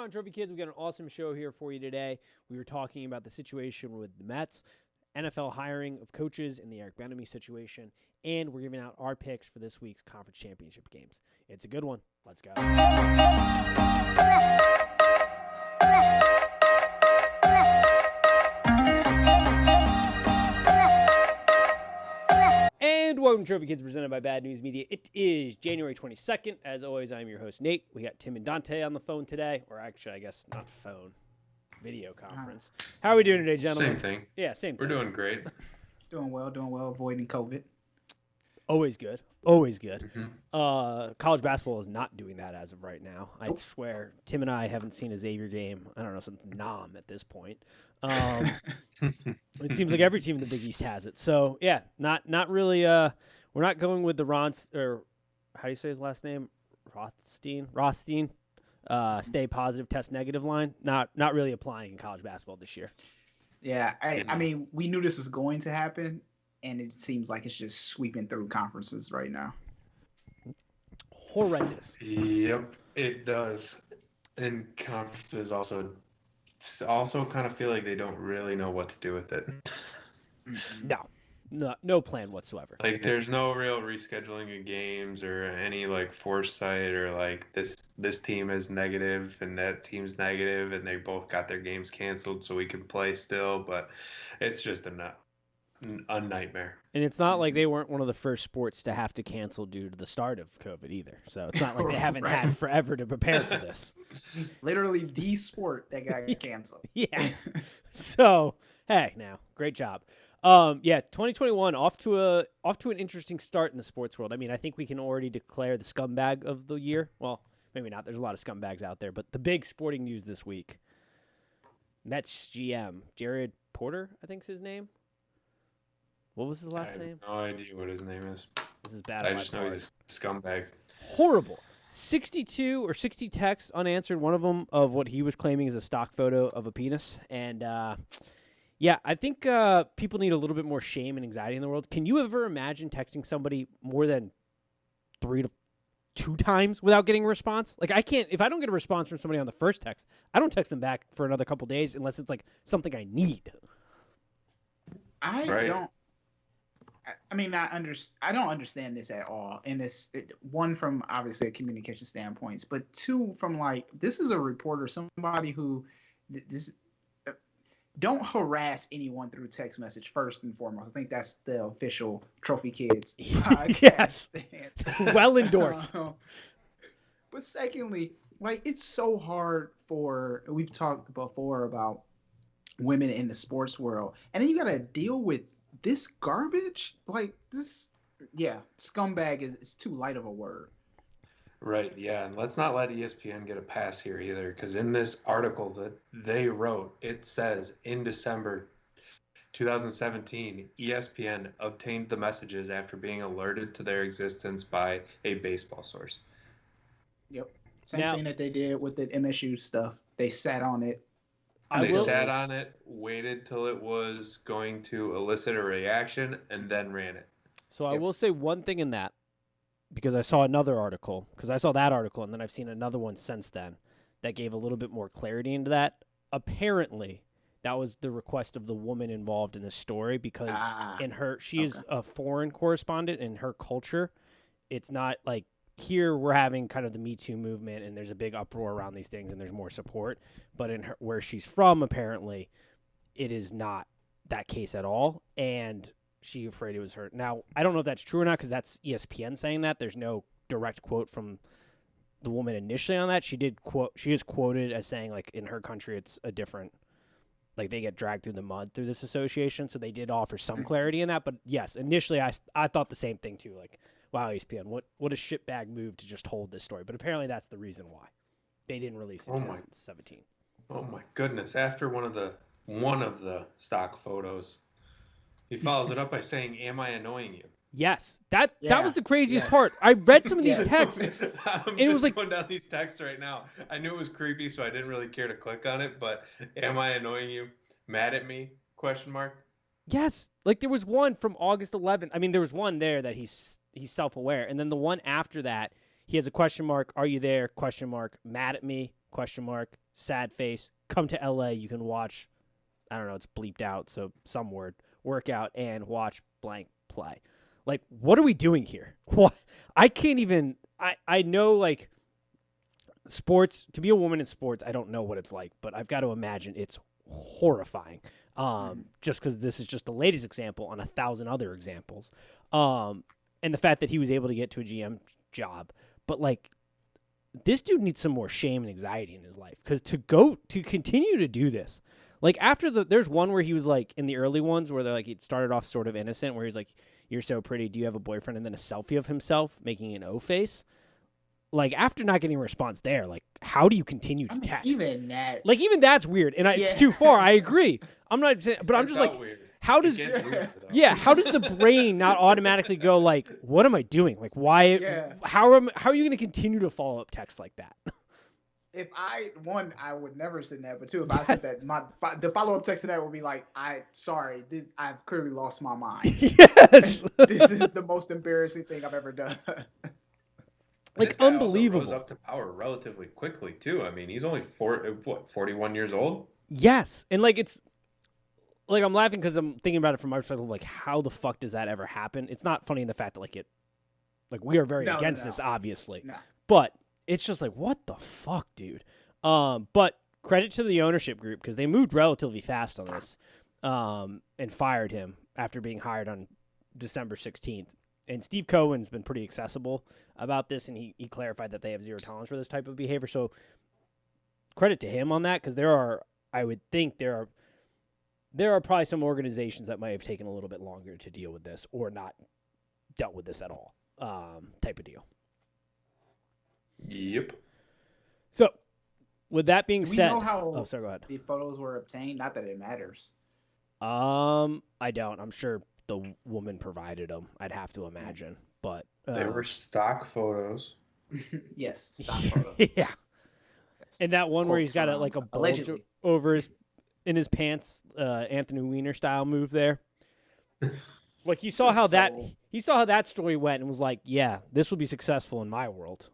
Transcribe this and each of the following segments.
going on, Trophy Kids? We got an awesome show here for you today. We were talking about the situation with the Mets, NFL hiring of coaches, and the Eric Bieniemy situation, and we're giving out our picks for this week's conference championship games. It's a good one. Let's go. And welcome to Trophy Kids, presented by Bad News Media. It is January 22nd. As always, I'm your host, Nate. We got Tim and Dante on the phone today, or actually, I guess not phone, video conference. How are we doing today, gentlemen? Same thing. Yeah, same thing. We're doing great. Doing well, avoiding COVID. Always good. Always good. Mm-hmm. College basketball is not doing that as of right now. I swear, Tim and I haven't seen a Xavier game. I don't know, since Nam at this point. It seems like every team in the Big East has it. So yeah, not really. We're not going with the or how do you say his last name? Rothstein. Stay positive, test negative line. Not really applying in college basketball this year. Yeah, I mean, we knew this was going to happen, and it seems like it's just sweeping through conferences right now. Horrendous. Yep, it does. And conferences also kind of feel like they don't really know what to do with it. No plan whatsoever. Like, there's no real rescheduling of games or any like foresight or like this team is negative and that team's negative and they both got their games canceled so we can play still, but it's just a nightmare. And it's not like they weren't one of the first sports to have to cancel due to the start of COVID either. So it's not like they haven't had forever to prepare for this. Literally the sport that got canceled. Yeah. So, hey, now, great job. 2021 off to an interesting start in the sports world. I mean, I think we can already declare the scumbag of the year. Well, maybe not. There's a lot of scumbags out there, but the big sporting news this week. Mets GM Jared Porter, I think's his name. What was his last name? I have no idea what his name is. This is bad. I just know he's a scumbag. Horrible. 62 or 60 texts unanswered. One of them of what he was claiming is a stock photo of a penis. And yeah, I think people need a little bit more shame and anxiety in the world. Can you ever imagine texting somebody more than 3 to 2 times without getting a response? Like, I can't. If I don't get a response from somebody on the first text, I don't text them back for another couple days unless it's like something I need. I don't understand this at all. And one, from obviously a communication standpoint, but two, from like, this is a reporter, somebody who don't harass anyone through text message first and foremost. I think that's the official Trophy Kids podcast. Yes. Well endorsed. But secondly, like, it's so hard we've talked before about women in the sports world, and then you got to deal with this garbage. Like, this, yeah, scumbag is too light of a word. Right, yeah, and let's not let ESPN get a pass here either, because in this article that they wrote, it says in December 2017, ESPN obtained the messages after being alerted to their existence by a baseball source. Yep, same thing that they did with the MSU stuff. They sat on it. Sat on it, waited till it was going to elicit a reaction, and then ran it. So I will say one thing in that, because I saw another article, because I saw that article, and then I've seen another one since then that gave a little bit more clarity into that. Apparently, that was the request of the woman involved in this story, because she is a foreign correspondent. In her culture, it's not like, here we're having kind of the Me Too movement, and there's a big uproar around these things, and there's more support. But in where she's from, apparently, it is not that case at all, and she afraid it was her. Now, I don't know if that's true or not, because that's ESPN saying that. There's no direct quote from the woman initially on that. She is quoted as saying, like, in her country, it's a different, like, they get dragged through the mud through this association, so they did offer some clarity in that. But yes, initially I thought the same thing too, like, wow, ESPN, what a shitbag move to just hold this story. But apparently that's the reason why they didn't release it in 2017. Oh my goodness! After one of the stock photos, he follows it up by saying, "Am I annoying you?" Yes, that was the craziest part. I read some of these texts, I'm it was like going down these texts right now. I knew it was creepy, so I didn't really care to click on it. But am I annoying you? Mad at me? Question mark. Yes, like there was one from August 11th. I mean, there was one there that he's self-aware, and then the one after that, he has a question mark. Are you there? Question mark. Mad at me? Question mark. Sad face. Come to LA. You can watch. I don't know. It's bleeped out, so some word. Workout and watch blank play. Like, what are we doing here? What? I can't even. I know, like, sports, to be a woman in sports, I don't know what it's like, but I've got to imagine it's horrifying. Just because this is just the latest example on 1,000 other examples. And the fact that he was able to get to a GM job. But, like, this dude needs some more shame and anxiety in his life. Because to continue to do this, like, there's one where he was, like, in the early ones where they're like, it started off sort of innocent, where he's like, "You're so pretty. Do you have a boyfriend?" And then a selfie of himself making an O face. Like, after not getting a response there, like, how do you continue to text? Even that. Like, even that's weird. And it's too far. I agree. I'm not saying, but I'm just like, weird. how does, how does the brain not automatically go, like, what am I doing? Like, why, how are you going to continue to follow up text like that? If I would never send that, but two, if I said that, the follow up text to that would be like, I've clearly lost my mind. Yes. This is the most embarrassing thing I've ever done. Like, this guy unbelievable. Also rose up to power relatively quickly too. I mean, he's only 41 years old. Yes, and like it's like I'm laughing because I'm thinking about it from my perspective. Like, how the fuck does that ever happen? It's not funny in the fact that like we are very against this, obviously, but it's just like, what the fuck, dude. But credit to the ownership group because they moved relatively fast on this, and fired him after being hired on December 16th. And Steve Cohen's been pretty accessible about this, and he clarified that they have zero tolerance for this type of behavior. So credit to him on that, because I would think there are probably some organizations that might have taken a little bit longer to deal with this or not dealt with this at all, type of deal. Yep. So with that being Do we said, know how sorry, go ahead. the photos were obtained? Not that it matters. I don't. I'm sure the woman provided them. I'd have to imagine, but they were stock photos. Yes, stock photos. Yeah. Yes. And that one where he's got a bulge allegedly over in his pants, Anthony Weiner style move there. Like he saw how that story went and was like, yeah, this will be successful in my world.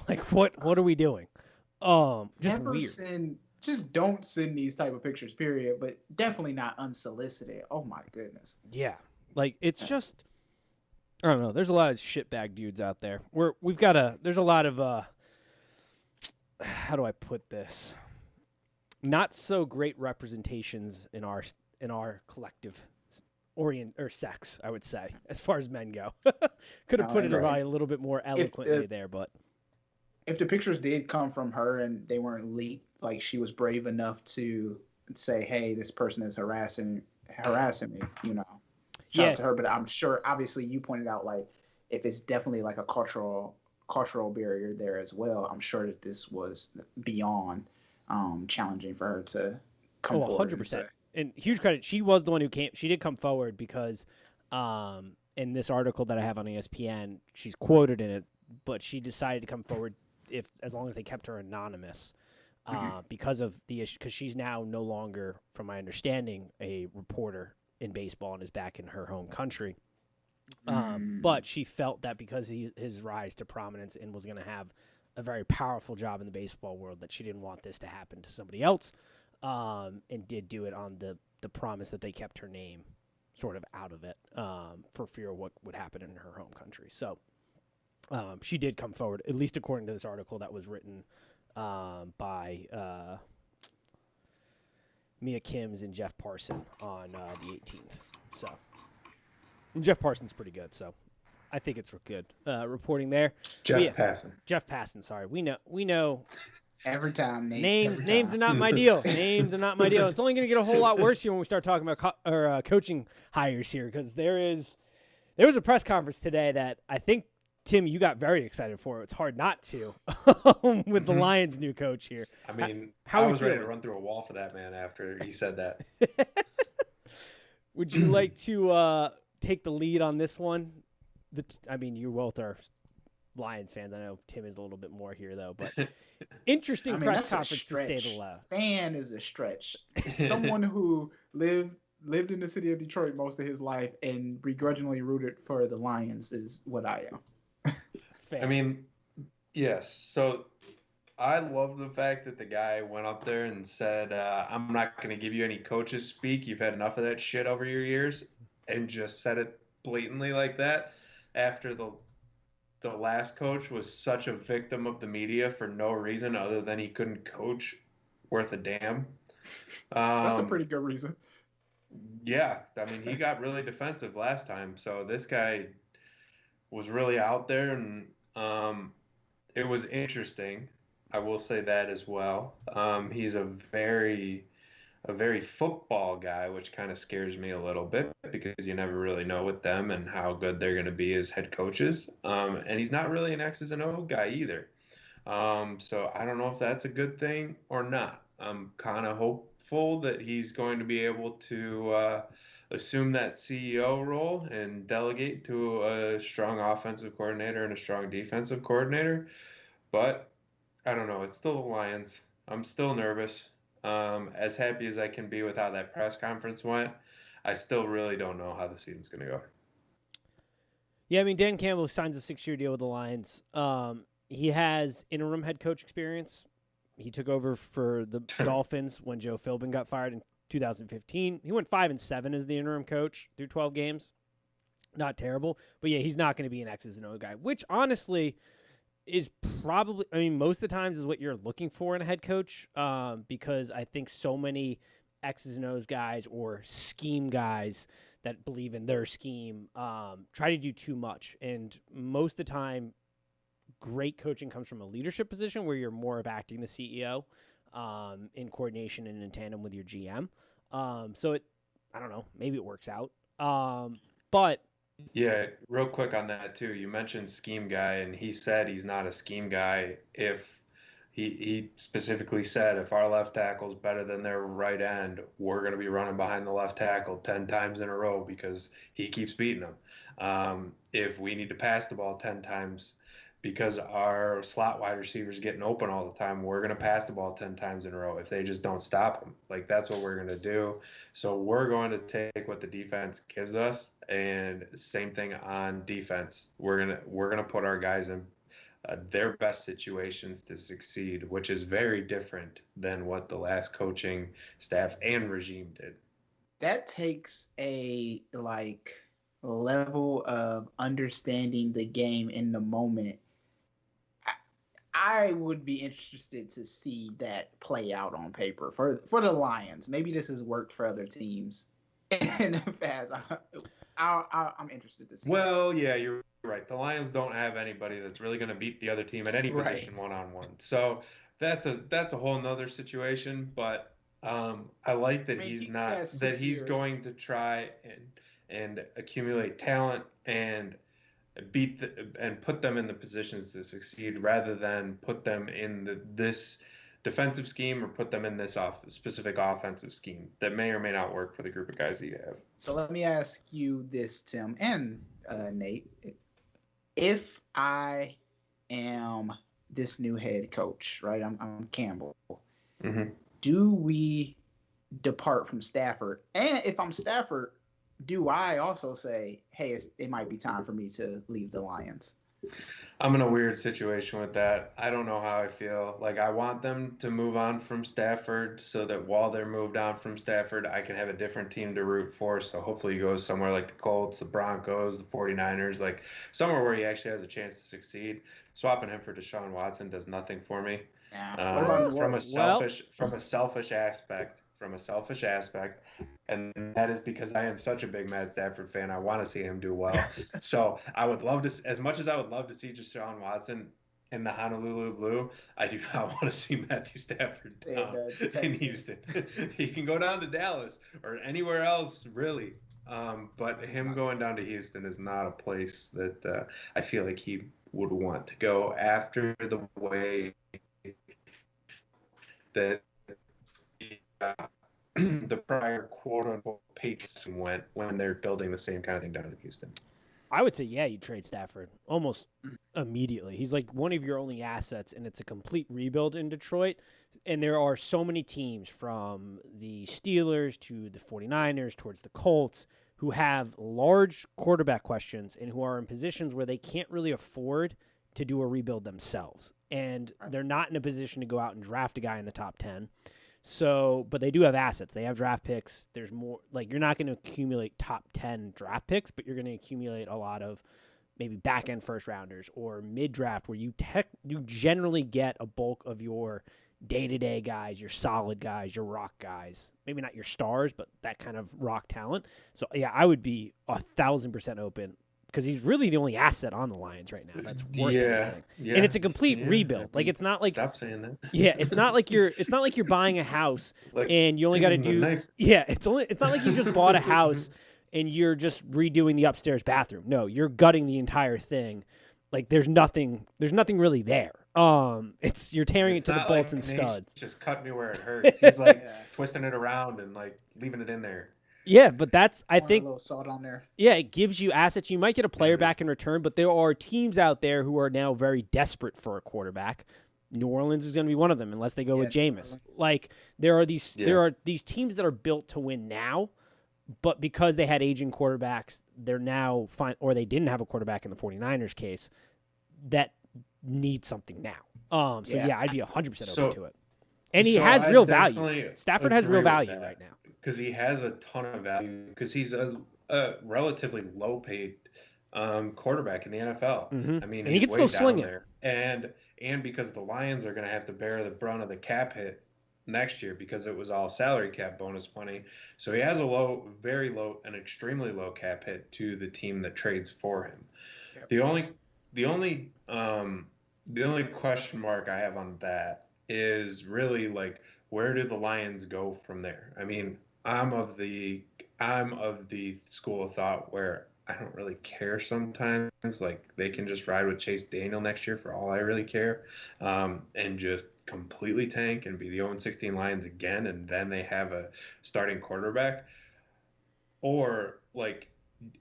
Like what are we doing? Just never weird. Just don't send these type of pictures, period. But definitely not unsolicited. Oh my goodness. Yeah, like it's just, I don't know. There's a lot of shitbag dudes out there. There's a lot of how do I put this? Not so great representations in our collective sex, I would say, as far as men go. Could have put it probably a little bit more eloquently there, but if the pictures did come from her and they weren't leaked, like she was brave enough to say, "Hey, this person is harassing me," shout out to her. But I'm sure, obviously, you pointed out like if it's definitely like a cultural barrier there as well. I'm sure that this was beyond challenging for her to come forward. 100%. And huge credit. She was the one who came. She did come forward because in this article that I have on ESPN, she's quoted in it, but she decided to come forward as long as they kept her anonymous because of the issue. Because she's now no longer, from my understanding, a reporter in baseball and is back in her home country. But she felt that because his rise to prominence and was going to have a very powerful job in the baseball world, that she didn't want this to happen to somebody else, and did do it on the promise that they kept her name sort of out of it for fear of what would happen in her home country. So she did come forward, at least according to this article that was written by Mia Kims and Jeff Parson on the 18th. So, and Jeff Parson's pretty good, so I think it's good reporting there. Jeff Passan. Sorry, we know. Every time, Nate. Names are not my deal. Names are not my deal. It's only going to get a whole lot worse here when we start talking about coaching hires here, because there was a press conference today that I think, Tim, you got very excited for. It's hard not to with the Lions' new coach here. I mean, I was ready to run through a wall for that man after he said that. Would you like to take the lead on this one? I mean, you both are Lions fans. I know Tim is a little bit more here, though. But interesting press conference to say the least. Fan is a stretch. Someone who lived in the city of Detroit most of his life and begrudgingly rooted for the Lions is what I am. I mean, yes. So I love the fact that the guy went up there and said, I'm not going to give you any coaches speak. You've had enough of that shit over your years, and just said it blatantly like that after the last coach was such a victim of the media for no reason other than he couldn't coach worth a damn. That's a pretty good reason. Yeah, I mean, he got really defensive last time, so this guy was really out there, and it was interesting. I will say that as well. He's a very football guy, which kind of scares me a little bit because you never really know with them and how good they're going to be as head coaches. And he's not really an X's and O guy either. So I don't know if that's a good thing or not. I'm kind of hopeful that he's going to be able to assume that CEO role and delegate to a strong offensive coordinator and a strong defensive coordinator. But I don't know. It's still the Lions. I'm still nervous. As happy as I can be with how that press conference went, I still really don't know how the season's going to go. Yeah, I mean, Dan Campbell signs a 6-year deal with the Lions. He has interim head coach experience. He took over for the Dolphins when Joe Philbin got fired in 2015. He went 5-7 as the interim coach through 12 games. Not terrible, but yeah, he's not going to be an X's and O guy, which honestly is probably, I mean, most of the times is what you're looking for in a head coach, because I think so many X's and O's guys or scheme guys that believe in their scheme try to do too much. And most of the time, great coaching comes from a leadership position where you're more of acting the CEO in coordination and in tandem with your GM. So I don't know, maybe it works out. But Yeah, real quick on that too. You mentioned scheme guy, and he said he's not a scheme guy. If he specifically said if our left tackle's better than their right end, we're going to be running behind the left tackle 10 times in a row because he keeps beating them. If we need to pass the ball 10 times because our slot wide receivers getting open all the time, we're going to pass the ball 10 times in a row if they just don't stop them. Like, that's what we're going to do. So we're going to take what the defense gives us, and same thing on defense. We're going to put our guys in their best situations to succeed, which is very different than what the last coaching staff and regime did. That takes a level of understanding the game in the moment. I would be interested to see that play out on paper for the Lions. Maybe this has worked for other teams in the past. I'm interested to see. Well, yeah, you're right. The Lions don't have anybody that's really going to beat the other team at any position one-on-one. So that's a whole nother situation. But I like that he's not that he's going to try and accumulate talent and and put them in the positions to succeed rather than put them in this defensive scheme or put them in this specific offensive scheme that may or may not work for the group of guys that you have. So let me ask you this, Tim and Nate. If I am this new head coach, right? I'm Campbell. Mm-hmm. Do we depart from Stafford? And if I'm Stafford, do I also say, hey, it might be time for me to leave the Lions? I'm in a weird situation with that. I don't know how I feel. Like, I want them to move on from Stafford so that while they're moved on from Stafford, I can have a different team to root for. So hopefully he goes somewhere like the Colts, the Broncos, the 49ers, like somewhere where he actually has a chance to succeed. Swapping him for Deshaun Watson does nothing for me. Yeah. From a selfish aspect. And that is because I am such a big Matt Stafford fan. I want to see him do well. So I would love to, as much as I would love to see Deshaun Watson in the Honolulu Blue, I do not want to see Matthew Stafford down in Houston. He can go down to Dallas or anywhere else, really. But him going down to Houston is not a place that I feel like he would want to go after the way that the prior quote-unquote Patriots went when they're building the same kind of thing down in Houston. I would say, yeah, you trade Stafford almost immediately. He's like one of your only assets, and it's a complete rebuild in Detroit. And there are so many teams from the Steelers to the 49ers towards the Colts who have large quarterback questions and who are in positions where they can't really afford to do a rebuild themselves. And they're not in a position to go out and draft a guy in the top 10. So, but they do have assets. They have draft picks. There's more, like, you're not going to accumulate top 10 draft picks, but you're going to accumulate a lot of maybe back end first rounders or mid draft where you generally get a bulk of your day-to-day guys, your solid guys, your rock guys, maybe not your stars, but that kind of rock talent. So yeah, I would be 1,000% open because he's really the only asset on the Lions right now that's worth anything. Yeah. And it's a complete rebuild. Like, it's not like, stop saying that. Yeah, it's not like you're buying a house Like, and you only got to do nice. Yeah, it's not like you just bought a house and you're just redoing the upstairs bathroom. No, you're gutting the entire thing. Like, there's nothing really there. You're tearing it to the bolts and studs. Just cut me where it hurts. He's like twisting it around and like leaving it in there. Yeah, but that's, I think, a little salt on there. Yeah, it gives you assets. You might get a player back in return, but there are teams out there who are now very desperate for a quarterback. New Orleans is going to be one of them, unless they go with Jameis. Like, there are these teams that are built to win now, but because they had aging quarterbacks, they're now fine, or they didn't have a quarterback in the 49ers case, that need something now. I'd be 100% open to it. And he has real value. Stafford has real value right now. Because he has a ton of value, because he's a relatively low-paid quarterback in the NFL. Mm-hmm. I mean, and he can still sling it. And because the Lions are going to have to bear the brunt of the cap hit next year because it was all salary cap bonus money. So he has a very low, and extremely low cap hit to the team that trades for him. Yep. The only question mark I have on that is really, like, where do the Lions go from there? I mean, I'm of the school of thought where I don't really care sometimes. Like, they can just ride with Chase Daniel next year for all I really care, and just completely tank and be the 0-16 Lions again, and then they have a starting quarterback. Or, like,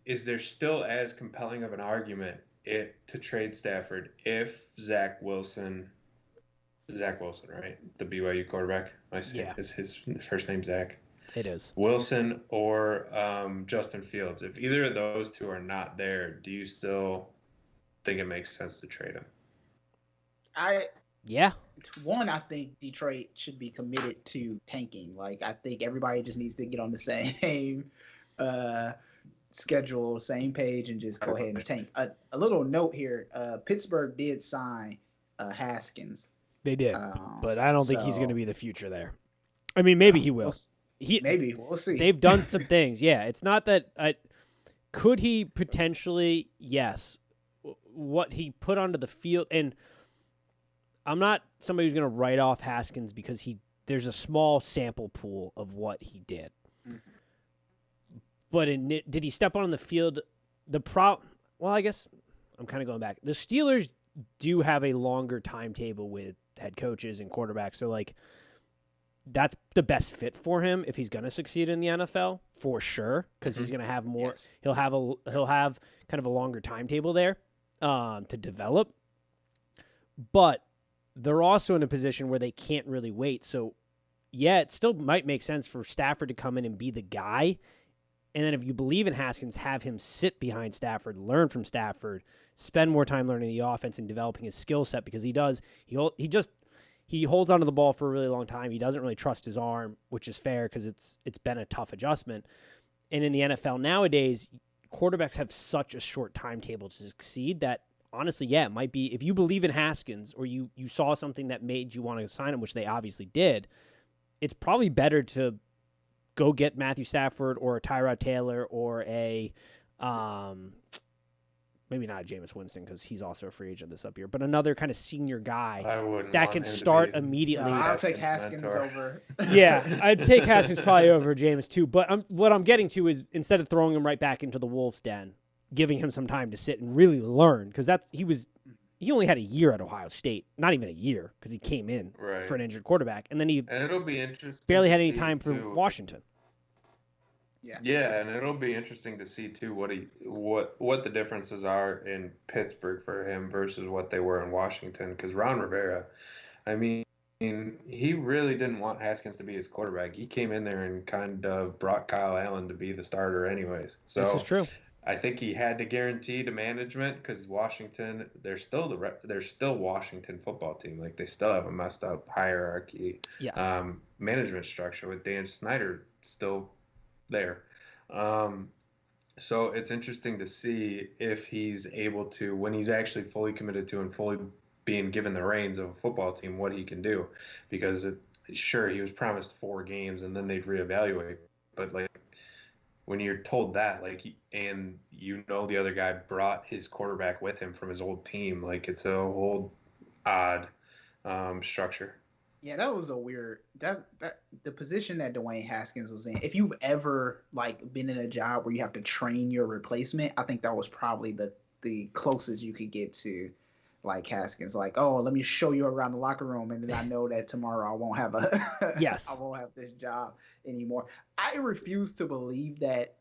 is there still as compelling of an argument to trade Stafford if Zach Wilson, right? The BYU quarterback. Is his first name Zach? It is. Wilson or Justin Fields. If either of those two are not there, do you still think it makes sense to trade him? I think Detroit should be committed to tanking. Like, I think everybody just needs to get on the same schedule, same page, and just go ahead and tank. A little note here: Pittsburgh did sign Haskins. They did, but I don't think he's going to be the future there. I mean, maybe he will. Maybe we'll see. They've done some things. Yeah, it's not that. Could he potentially? Yes. What he put onto the field, and I'm not somebody who's going to write off Haskins because there's a small sample pool of what he did. Mm-hmm. But did he step on the field? Well, I guess I'm kind of going back. The Steelers do have a longer timetable with head coaches and quarterbacks, so, like, that's the best fit for him if he's going to succeed in the NFL, for sure, because he's going to have more. Yes. He'll have kind of a longer timetable there to develop. But they're also in a position where they can't really wait. So, yeah, it still might make sense for Stafford to come in and be the guy. And then if you believe in Haskins, have him sit behind Stafford, learn from Stafford, spend more time learning the offense and developing his skill set, because he does. He holds onto the ball for a really long time. He doesn't really trust his arm, which is fair because it's been a tough adjustment. And in the NFL nowadays, quarterbacks have such a short timetable to succeed that, honestly, yeah, it might be, if you believe in Haskins or you saw something that made you want to sign him, which they obviously did, it's probably better to go get Matthew Stafford or a Tyrod Taylor or a maybe not a Jameis Winston because he's also a free agent this up here, but another kind of senior guy that can start immediately. I'll take Haskins over. Yeah, I'd take Haskins probably over Jameis too. But what I'm getting to is, instead of throwing him right back into the Wolves' den, giving him some time to sit and really learn, because he only had a year at Ohio State, not even a year, because he came in for an injured quarterback, and then it'll be interesting. Barely had any time for Washington. Yeah, and it'll be interesting to see too what the differences are in Pittsburgh for him versus what they were in Washington. Because Ron Rivera, I mean, he really didn't want Haskins to be his quarterback. He came in there and kind of brought Kyle Allen to be the starter, anyways. So this is true. I think he had to guarantee to management because Washington, they're still Washington football team. Like they still have a messed up hierarchy, Yes. management structure with Dan Snyder still there. Um, so it's interesting to see if he's able to, when he's actually fully committed to and fully being given the reins of a football team, what he can do. Because sure, he was promised 4 games and then they'd reevaluate. But like when you're told that, like, and the other guy brought his quarterback with him from his old team, like it's a whole odd structure. Yeah, that was a weird that the position that Dwayne Haskins was in. If you've ever like been in a job where you have to train your replacement, I think that was probably the closest you could get to like Haskins. Like, oh, let me show you around the locker room, and then I know that tomorrow I won't have Yes. I won't have this job anymore. I refuse to believe that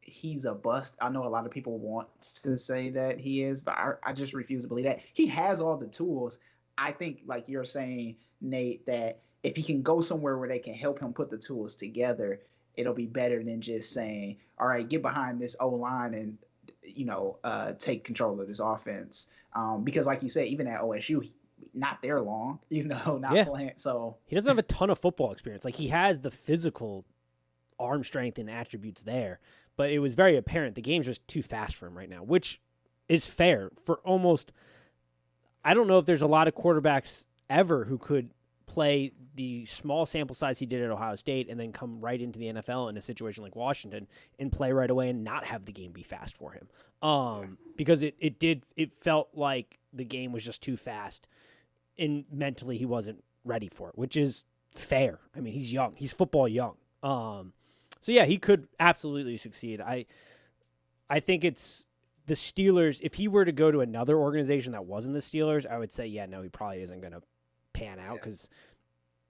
he's a bust. I know a lot of people want to say that he is, but I just refuse to believe that. He has all the tools. I think, like you're saying, Nate, that if he can go somewhere where they can help him put the tools together, it'll be better than just saying, all right, get behind this O line and, take control of this offense. Because, like you said, even at OSU, not there long, not playing. So he doesn't have a ton of football experience. Like he has the physical arm strength and attributes there, but it was very apparent the game's just too fast for him right now, which is fair for almost. I don't know if there's a lot of quarterbacks ever who could play the small sample size he did at Ohio State and then come right into the NFL in a situation like Washington and play right away and not have the game be fast for him. Because it felt like the game was just too fast and mentally he wasn't ready for it, which is fair. I mean, he's young. He's football young. So yeah, he could absolutely succeed. I think it's the Steelers. If he were to go to another organization that wasn't the Steelers, I would say, yeah, no, he probably isn't going to pan out because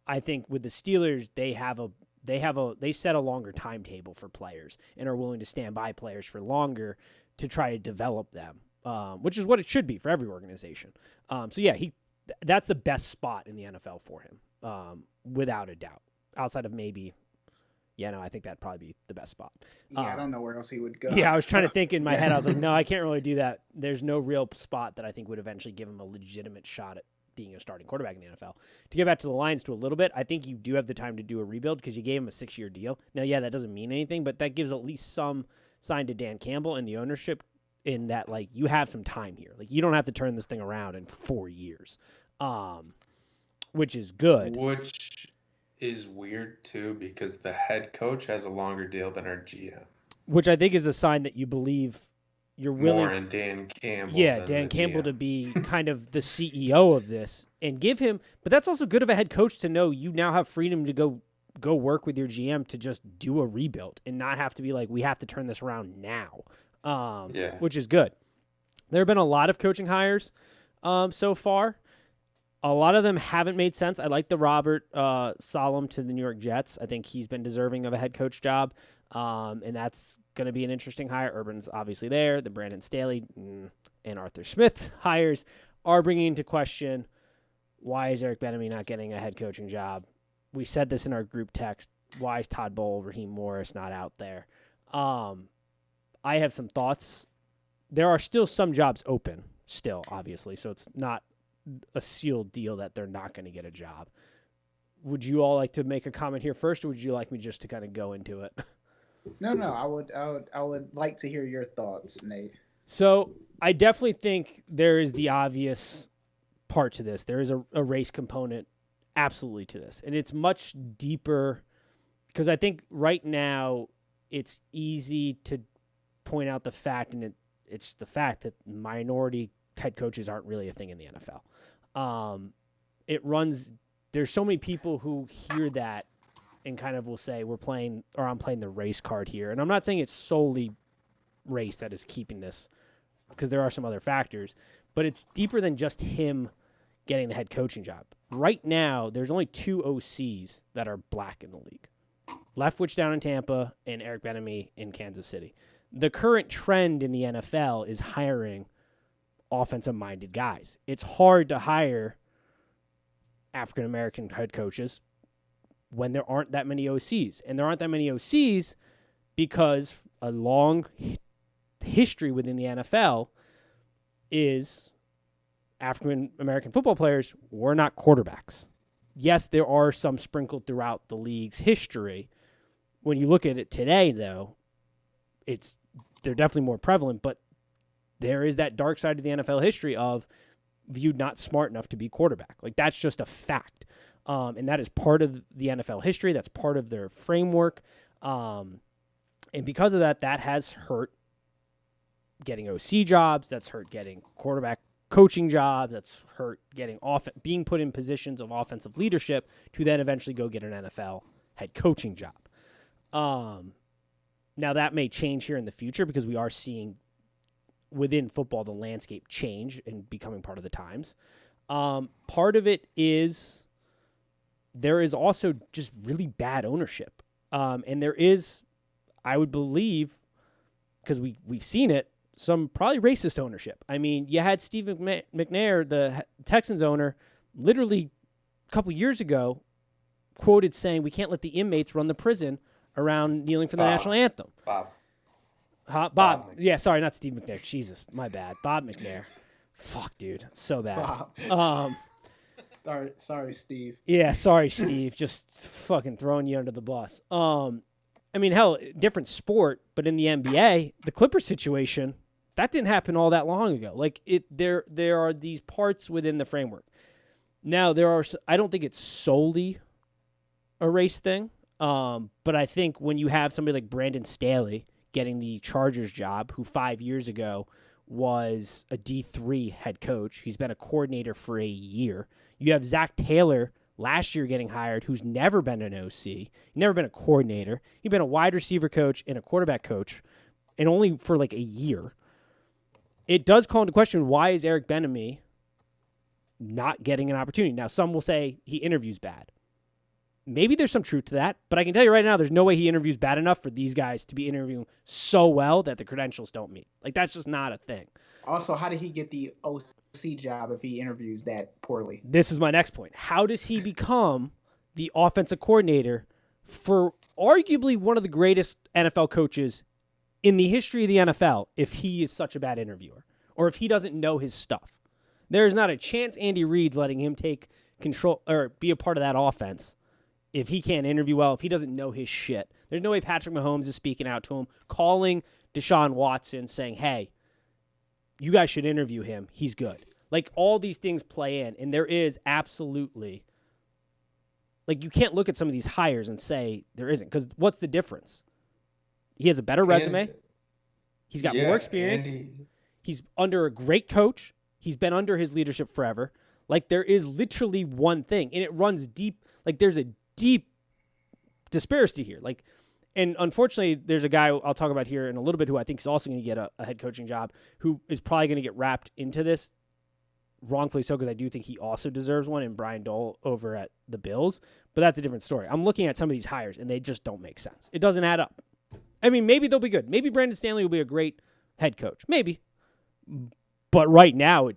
I think with the Steelers, they set a longer timetable for players and are willing to stand by players for longer to try to develop them, which is what it should be for every organization. So yeah, that's the best spot in the NFL for him, without a doubt. Outside of maybe. Yeah, no, I think that'd probably be the best spot. Yeah, I don't know where else he would go. Yeah, I was trying to think in my head. I was like, no, I can't really do that. There's no real spot that I think would eventually give him a legitimate shot at being a starting quarterback in the NFL. To get back to the Lions to a little bit, I think you do have the time to do a rebuild because you gave him a 6-year deal. Now, yeah, that doesn't mean anything, but that gives at least some sign to Dan Campbell and the ownership in that, like, you have some time here. Like, you don't have to turn this thing around in 4 years, which is good. Which is weird too because the head coach has a longer deal than our GM, which I think is a sign that you believe you're willing more in Dan Campbell. Yeah, Dan Campbell to be kind of the CEO of this and give him. But that's also good of a head coach to know you now have freedom to go work with your GM to just do a rebuild and not have to be like we have to turn this around now. Which is good. There have been a lot of coaching hires so far. A lot of them haven't made sense. I like the Robert Saleh to the New York Jets. I think he's been deserving of a head coach job, and that's going to be an interesting hire. Urban's obviously there. The Brandon Staley and Arthur Smith hires are bringing into question why is Eric Bieniemy not getting a head coaching job? We said this in our group text. Why is Todd Bowles, Raheem Morris not out there? I have some thoughts. There are still some jobs open, still, obviously, so it's not a sealed deal that they're not going to get a job. Would you all like to make a comment here first, or would you like me just to kind of go into it? No, I would like to hear your thoughts, Nate. So I definitely think there is the obvious part to this. There is a race component absolutely to this, and it's much deeper because I think right now it's easy to point out the fact, and it's the fact that minority head coaches aren't really a thing in the NFL. There's so many people who hear that and kind of will say I'm playing the race card here. And I'm not saying it's solely race that is keeping this because there are some other factors, but it's deeper than just him getting the head coaching job. Right now, there's only 2 OCs that are black in the league. Leftwich down in Tampa and Eric Bieniemy in Kansas City. The current trend in the NFL is hiring offensive-minded guys. It's hard to hire African-American head coaches when there aren't that many OCs. And there aren't that many OCs because a long history within the NFL is African American football players were not quarterbacks. Yes, there are some sprinkled throughout the league's history. When you look at it today, though, they're definitely more prevalent, but there is that dark side of the NFL history of viewed not smart enough to be quarterback. Like, that's just a fact. And that is part of the NFL history. That's part of their framework. And because of that, that has hurt getting OC jobs. That's hurt getting quarterback coaching jobs. That's hurt getting being put in positions of offensive leadership to then eventually go get an NFL head coaching job. Now, that may change here in the future because we are seeing within football the landscape change and becoming part of the times. Part of it is there is also just really bad ownership. And there is, I would believe, because we've seen it, some probably racist ownership. I mean, you had Steve McNair, the Texans owner, literally a couple years ago, quoted saying, "We can't let the inmates run the prison around kneeling for the national anthem." Bob. Yeah, sorry, not Steve McNair. Jesus, my bad. Bob McNair. Fuck, dude, so bad. Sorry, Steve. Yeah, sorry, Steve. Just fucking throwing you under the bus. I mean, hell, different sport, but in the NBA, the Clippers situation, that didn't happen all that long ago. Like, there are these parts within the framework. Now, I don't think it's solely a race thing, but I think when you have somebody like Brandon Staley getting the Chargers job, who 5 years ago was a D3 head coach, he's been a coordinator for a year. You have Zach Taylor last year getting hired, who's never been an OC, never been a coordinator. He's been a wide receiver coach and a quarterback coach, and only for like a year. It does call into question, why is Eric Bieniemy not getting an opportunity? Now, some will say he interviews bad. Maybe there's some truth to that, but I can tell you right now, there's no way he interviews bad enough for these guys to be interviewing so well that the credentials don't meet. Like, that's just not a thing. Also, how did he get the OC job if he interviews that poorly? This is my next point. How does he become the offensive coordinator for arguably one of the greatest NFL coaches in the history of the NFL if he is such a bad interviewer or if he doesn't know his stuff? There is not a chance Andy Reid's letting him take control or be a part of that offense if he can't interview well, if he doesn't know his shit. There's no way Patrick Mahomes is speaking out to him, calling Deshaun Watson, saying, "Hey, you guys should interview him. He's good." Like, all these things play in, and there is absolutely, like, you can't look at some of these hires and say there isn't, because what's the difference? He has a better resume. He's got more experience. He's under a great coach. He's been under his leadership forever. Like, there is literally one thing, and it runs deep. Like, there's a deep disparity here. Like, and unfortunately, there's a guy I'll talk about here in a little bit who I think is also going to get a head coaching job, who is probably going to get wrapped into this, wrongfully so, because I do think he also deserves one, in Brian Dole over at the Bills. But that's a different story. I'm looking at some of these hires, and they just don't make sense. It doesn't add up. I mean, maybe they'll be good. Maybe Brandon Staley will be a great head coach. Maybe. But right now,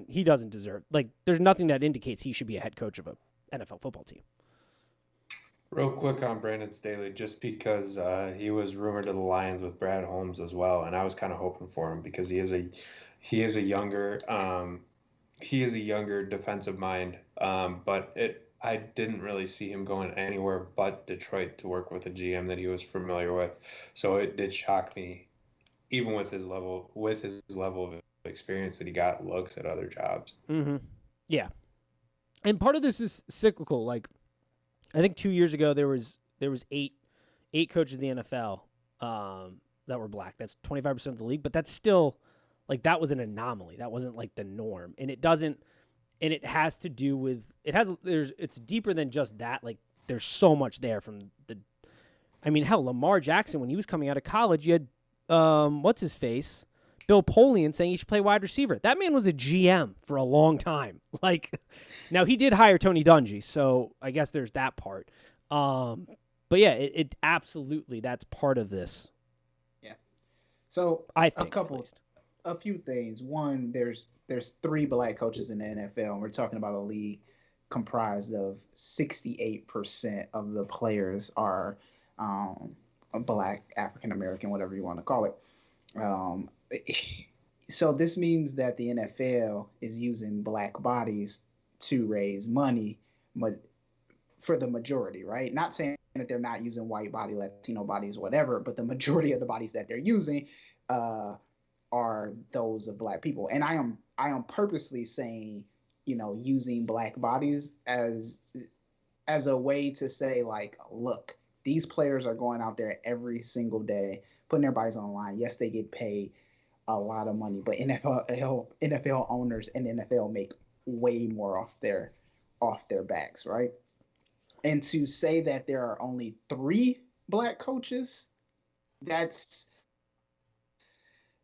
he doesn't deserve. Like, there's nothing that indicates he should be a head coach of an NFL football team. Real quick on Brandon Staley, just because he was rumored to the Lions with Brad Holmes as well, and I was kind of hoping for him because he is a younger defensive mind, but I didn't really see him going anywhere but Detroit to work with a GM that he was familiar with. So it did shock me, even with his level of experience, that he got looks at other jobs. Mm-hmm. Yeah, and part of this is cyclical. Like, I think 2 years ago there was eight coaches in the NFL that were black. That's 25% of the league, but that's still, like, that was an anomaly. That wasn't like the norm, and it has to do with it's deeper than just that. Like, there's so much there from hell, Lamar Jackson, when he was coming out of college, you had what's his face, Bill Polian, saying he should play wide receiver. That man was a GM for a long time. Like, now he did hire Tony Dungy, so I guess there's that part. But yeah, it absolutely, that's part of this. Yeah. So I think a few things. One, there's 3 black coaches in the NFL, and we're talking about a league comprised of 68% of the players are black, African American, whatever you want to call it. Um, so this means that the NFL is using black bodies to raise money for the majority, right? Not saying that they're not using white body, Latino bodies, whatever, but the majority of the bodies that they're using uh, are those of black people. And I am purposely saying, using black bodies as a way to say, like, look, these players are going out there every single day, putting their bodies on the line. Yes, they get paid a lot of money, but NFL owners and NFL make way more off their backs, right? And to say that there are only 3 black coaches, that's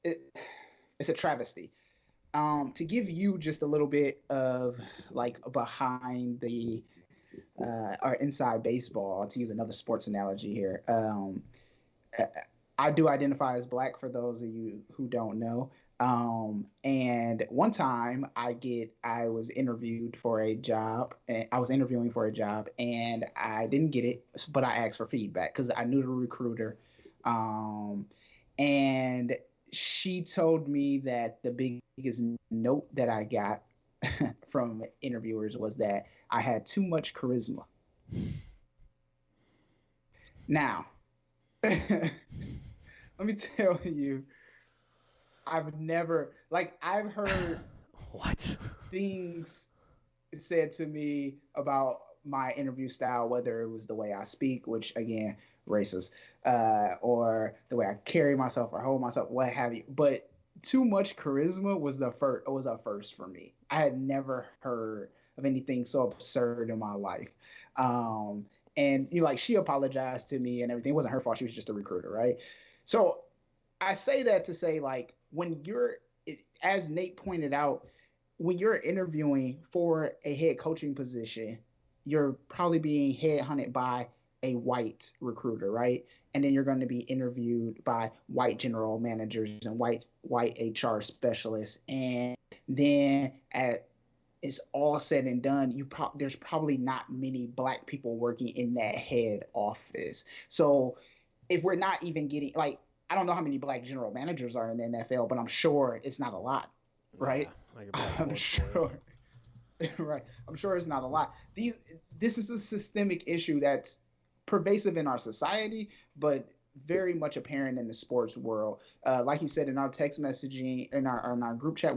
it, it's a travesty. To give you just a little bit of like behind the or inside baseball, to use another sports analogy here. I do identify as black for those of you who don't know. And one time I was interviewed for a job, and I was interviewing for a job, and I didn't get it, but I asked for feedback because I knew the recruiter. Um, and she told me that the biggest note that I got from interviewers was that I had too much charisma. Now, let me tell you, I've heard What? things said to me about my interview style, whether it was the way I speak, which again, racist, or the way I carry myself or hold myself, what have you. But too much charisma was a first for me. I had never heard of anything so absurd in my life. And like she apologized to me and everything. It wasn't her fault. She was just a recruiter, right? So I say that to say, like, when you're, as Nate pointed out, when you're interviewing for a head coaching position, you're probably being headhunted by a white recruiter, right? And then you're going to be interviewed by white general managers and white HR specialists, and then at it's all said and done, there's probably not many black people working in that head office. So if we're not even getting, like, I don't know how many black general managers are in the NFL, but I'm sure it's not a lot, right? Yeah, I could probably I'm vote for sure. Right. I'm sure it's not a lot. This is a systemic issue that's pervasive in our society, but very much apparent in the sports world. Like you said, in our text messaging, in our group chat,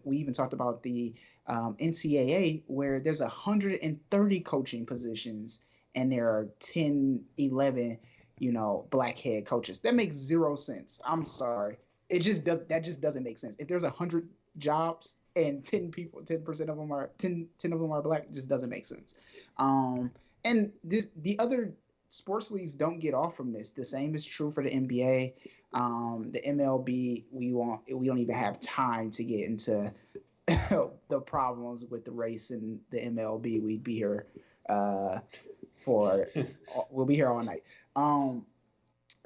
we even talked about the NCAA, where there's 130 coaching positions and there are 10, 11, black head coaches. That makes zero sense. I'm sorry. That just doesn't make sense. If there's 100 jobs and 10% of them are 10 of them are black, it just doesn't make sense. And the other sports leagues don't get off from this. The same is true for the NBA, the MLB. We don't even have time to get into the problems with the race in the MLB. We'd be here for we'll be here all night.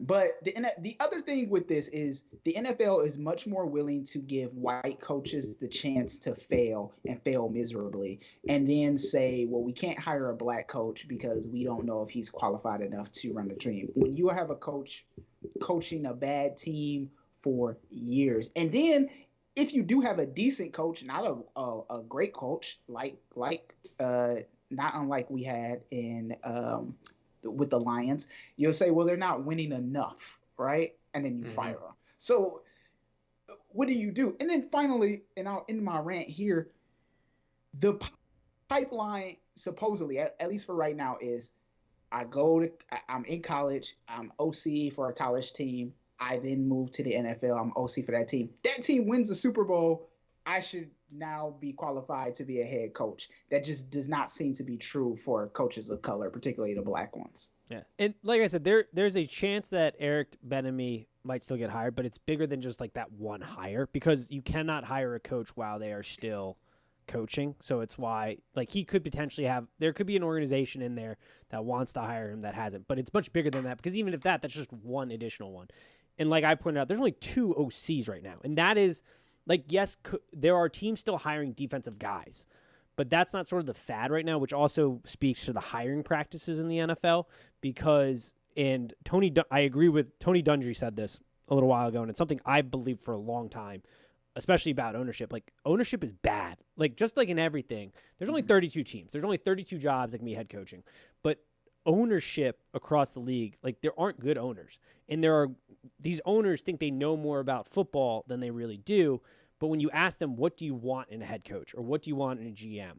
But the other thing with this is the NFL is much more willing to give white coaches the chance to fail and fail miserably, and then say, well, we can't hire a black coach because we don't know if he's qualified enough to run the team. When you have a coach coaching a bad team for years, and then if you do have a decent coach, not a great coach, like not unlike we had in with the Lions, you'll say, well, they're not winning enough, right? And then you fire them. So what do you do? And then finally, and I'll end my rant here, the pipeline supposedly, at least for right now, is I'm in college, I'm OC for a college team, I then move to the NFL, I'm OC for that team. That team wins the Super Bowl, I should now be qualified to be a head coach. That just does not seem to be true for coaches of color, particularly the black ones. Yeah, and like I said, there's a chance that Eric Bieniemy might still get hired, but it's bigger than just like that one hire, because you cannot hire a coach while they are still coaching. So it's why, like, he could potentially there could be an organization in there that wants to hire him that hasn't, but it's much bigger than that, because even if that's just one additional one. And like I pointed out, there's only 2 OCs right now, and that is, like, yes, there are teams still hiring defensive guys, but that's not sort of the fad right now, which also speaks to the hiring practices in the NFL. Because, and I agree with Tony Dungy said this a little while ago, and it's something I believed for a long time, especially about ownership. Like, ownership is bad. Like, just like in everything, there's only 32 teams. There's only 32 jobs that can be head coaching. But ownership across the league, like, there aren't good owners. And these owners think they know more about football than they really do. But when you ask them, what do you want in a head coach or what do you want in a GM?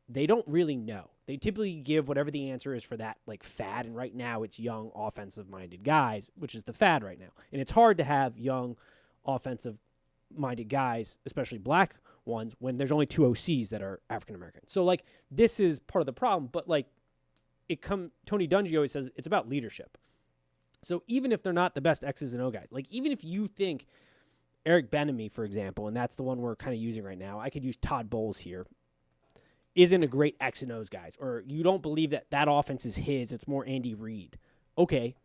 They don't really know. They typically give whatever the answer is for that, like, fad. And right now it's young offensive-minded guys, which is the fad right now. And it's hard to have young offensive-minded guys, especially black ones, when there's only 2 OCs that are African-American. So, like, this is part of the problem. But, like, Tony Dungy always says it's about leadership. So even if they're not the best X's and O guy, like, even if you think Eric Bieniemy, for example, and that's the one we're kind of using right now, I could use Todd Bowles here, isn't a great X and O's guys, or you don't believe that offense is his, it's more Andy Reid. Okay,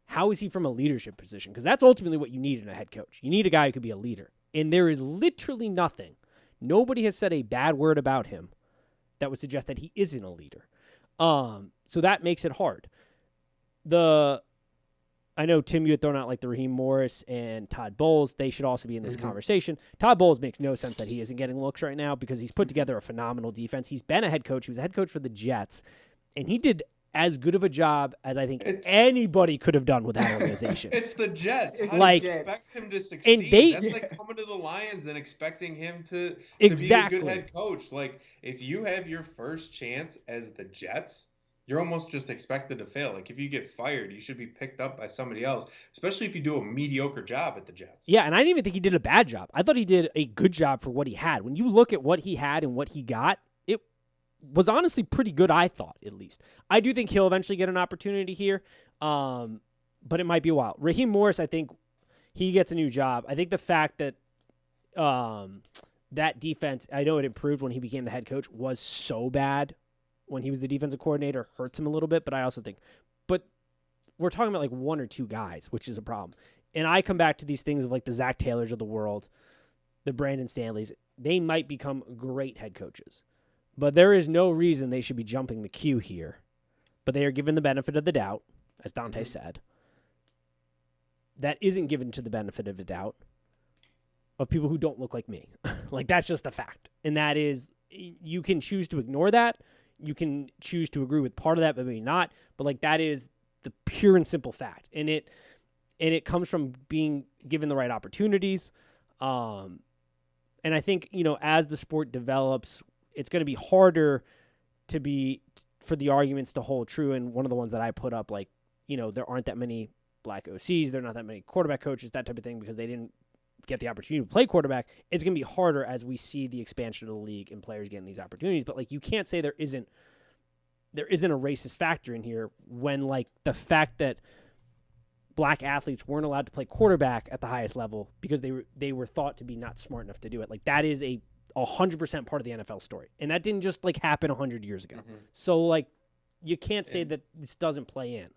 how is he from a leadership position? Because that's ultimately what you need in a head coach. You need a guy who could be a leader. And there is literally nothing. Nobody has said a bad word about him that would suggest that he isn't a leader. So that makes it hard. I know, Tim, you had thrown out like the Raheem Morris and Todd Bowles. They should also be in this conversation. Todd Bowles makes no sense that he isn't getting looks right now because he's put together a phenomenal defense. He's been a head coach. He was a head coach for the Jets, and he did as good of a job as I think anybody could have done with that organization. It's the Jets. It's How like, do you expect him to succeed? And That's like coming to the Lions and expecting him to Exactly. be a good head coach. Like, if you have your first chance as the Jets, you're almost just expected to fail. Like, if you get fired, you should be picked up by somebody else, especially if you do a mediocre job at the Jets. Yeah, and I didn't even think he did a bad job. I thought he did a good job for what he had. When you look at what he had and what he got, it was honestly pretty good, I thought, at least. I do think he'll eventually get an opportunity here, but it might be a while. Raheem Morris, I think he gets a new job. I think the fact that that defense, I know it improved when he became the head coach, was so bad when he was the defensive coordinator, hurts him a little bit, but I also think, but we're talking about like 1 or 2 guys, which is a problem. And I come back to these things of like the Zach Taylors of the world, the Brandon Stanleys. They might become great head coaches, but there is no reason they should be jumping the queue here. But they are given the benefit of the doubt, as Dante said. That isn't given to the benefit of the doubt of people who don't look like me. Like, that's just the fact. And that is, you can choose to ignore that. You can choose to agree with part of that, but maybe not. But like, that is the pure and simple fact, and it comes from being given the right opportunities. And I think, you know, as the sport develops, it's going to be harder for the arguments to hold true. And one of the ones that I put up, like, you know, there aren't that many black OCs, there are not that many quarterback coaches, that type of thing, because they didn't get the opportunity to play quarterback. It's going to be harder as we see the expansion of the league and players getting these opportunities. But like, you can't say there isn't a racist factor in here when, like, the fact that black athletes weren't allowed to play quarterback at the highest level because they were thought to be not smart enough to do it. Like, that is a 100% part of the NFL story. And that didn't just like happen 100 years ago. So like, you can't say that this doesn't play in.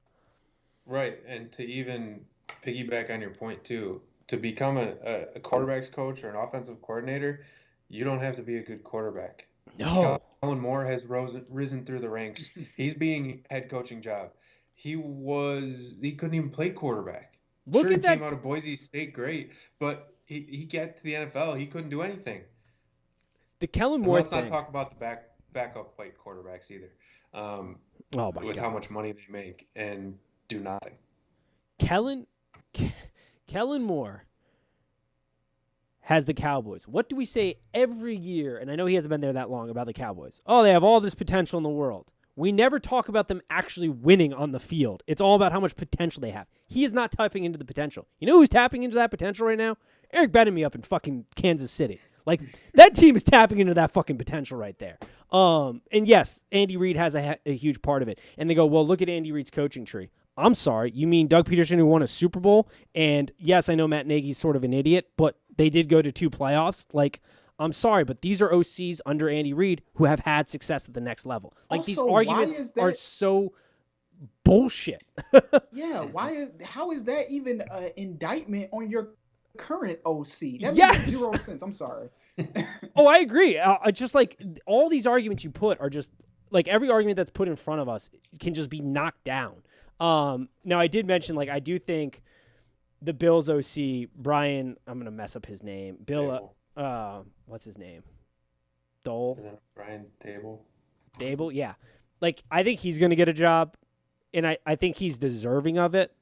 Right. And to even piggyback on your point too, to become a quarterback's coach or an offensive coordinator, you don't have to be a good quarterback. No. Kellen Moore has risen through the ranks. He's being head coaching job. He couldn't even play quarterback. Look sure, at he that. came out of Boise State great, but he got to the NFL, he couldn't do anything. The Kellen Moore let's thing. not talk about the backup white quarterbacks either. With how much money they make and do nothing. Kellen Moore has the Cowboys. What do we say every year? And I know he hasn't been there that long about the Cowboys. Oh, they have all this potential in the world. We never talk about them actually winning on the field. It's all about how much potential they have. He is not tapping into the potential. You know who's tapping into that potential right now? Eric Bieniemy up in fucking Kansas City. Like, that team is tapping into that fucking potential right there. And yes, Andy Reid has a huge part of it. And they go, well, look at Andy Reid's coaching tree. I'm sorry. You mean Doug Peterson, who won a Super Bowl? And yes, I know Matt Nagy's sort of an idiot, but they did go to 2 playoffs. Like, I'm sorry, but these are OCs under Andy Reid who have had success at the next level. Like, Also, these arguments are so bullshit. Yeah, how is that even an indictment on your current OC? That Yes. makes 0 sense. I'm sorry. Oh, I agree. I just, like, all these arguments you put are just, like, every argument that's put in front of us can just be knocked down. Now, I did mention, like, I do think the Bills OC, Brian, I'm going to mess up his name. Bill, Dable. what's his name? Dole? Isn't it Brian Table? Dable? Yeah. Like, I think he's going to get a job, and I think he's deserving of it.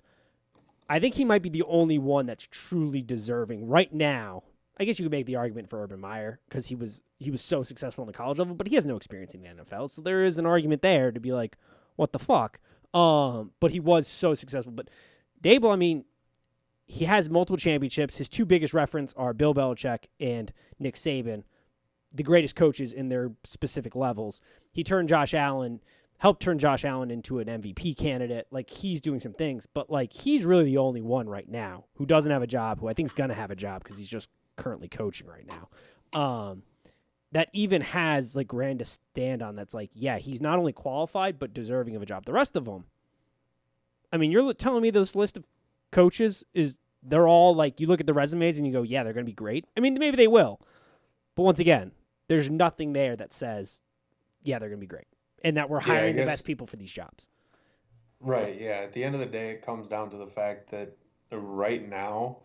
I think he might be the only one that's truly deserving right now. I guess you could make the argument for Urban Meyer because he was so successful on the college level, but he has no experience in the NFL. So there is an argument there to be like, what the fuck? But he was so successful. But Dable, I mean, he has multiple championships. His two biggest reference are Bill Belichick and Nick Saban, the greatest coaches in their specific levels. He helped turn Josh Allen into an MVP candidate. Like, he's doing some things, but like, he's really the only one right now who doesn't have a job, who I think is going to have a job because he's just currently coaching right now. That even has like ground to stand on. That's like, yeah, he's not only qualified, but deserving of a job. The rest of them, I mean, you're telling me this list of coaches they're all like, you look at the resumes and you go, yeah, they're going to be great. I mean, maybe they will. But once again, there's nothing there that says, yeah, they're going to be great. And that we're hiring the best people for these jobs. Right, yeah. At the end of the day, it comes down to the fact that right now,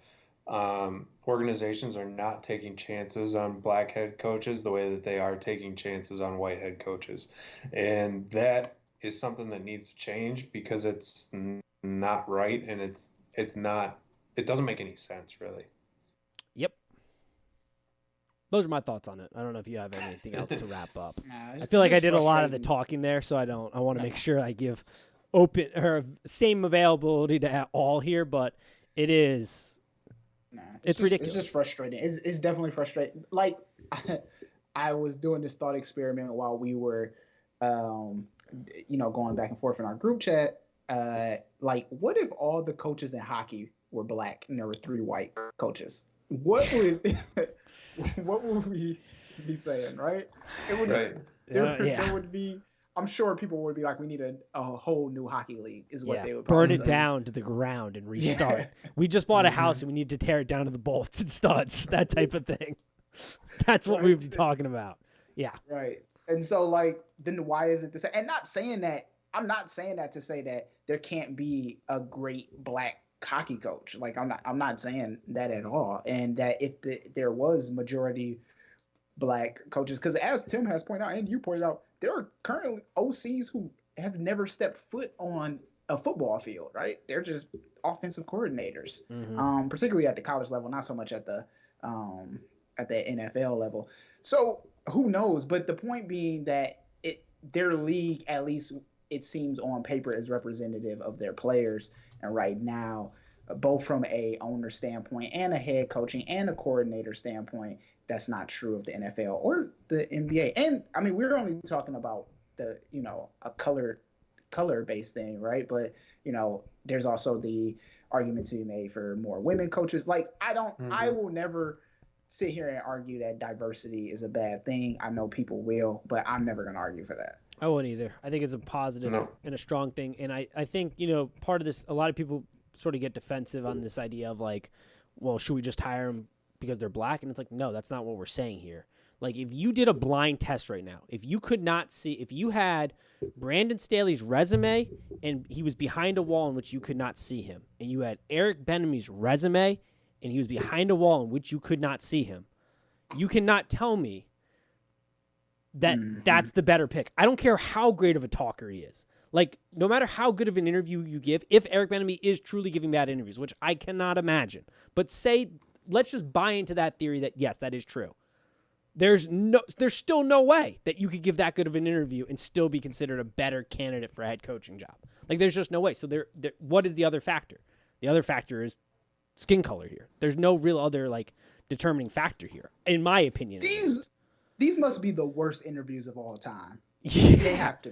organizations are not taking chances on black head coaches the way that they are taking chances on white head coaches. And that is something that needs to change because it's not right, and it doesn't make any sense, really. Yep. Those are my thoughts on it. I don't know if you have anything else to wrap up. I feel like I did a lot of the talking there, so I want to make sure I give open or same availability to all here, but it is it's ridiculous. It's just frustrating. It's definitely frustrating. Like, I was doing this thought experiment while we were going back and forth in our group chat. Like, what if all the coaches in hockey were black and there were 3 white coaches? What would we be saying, right? It would right. There would be. I'm sure people would be like, we need a whole new hockey league, is what they would burn it say. down to the ground and restart. Yeah. We just bought a house and we need to tear it down to the bolts and studs, that type of thing. That's what we'd be talking about. Yeah. Right. And so, like, then why is it the same? And I'm not saying that to say that there can't be a great black hockey coach. Like, I'm not saying that at all. And that if there was majority black coaches, because as Tim has pointed out and you pointed out, there are currently OCs who have never stepped foot on a football field, right? They're just offensive coordinators, particularly at the college level, not so much at the NFL level. So who knows? But the point being that their league, at least it seems on paper, is representative of their players. And right now, both from a owner standpoint and a head coaching and a coordinator standpoint, that's not true of the NFL or the NBA. And I mean, we're only talking about the, a color-based thing, right? But, there's also the argument to be made for more women coaches. Like, I will never sit here and argue that diversity is a bad thing. I know people will, but I'm never going to argue for that. I won't either. I think it's a positive and a strong thing. And I think, part of this, a lot of people sort of get defensive on this idea of like, well, should we just hire them because they're black? And it's like, no, that's not what we're saying here. Like, if you did a blind test right now, if you had Brandon Staley's resume and he was behind a wall in which you could not see him, and you had Eric Bieniemy's resume and he was behind a wall in which you could not see him, you cannot tell me that that's the better pick. I don't care how great of a talker he is. Like, no matter how good of an interview you give, if Eric Bieniemy is truly giving bad interviews, which I cannot imagine, but let's just buy into that theory that, yes, that is true. There's still no way that you could give that good of an interview and still be considered a better candidate for a head coaching job. Like, there's just no way. So what is the other factor? The other factor is skin color here. There's no real other, like, determining factor here, in my opinion. These must be the worst interviews of all time. Yeah. They have to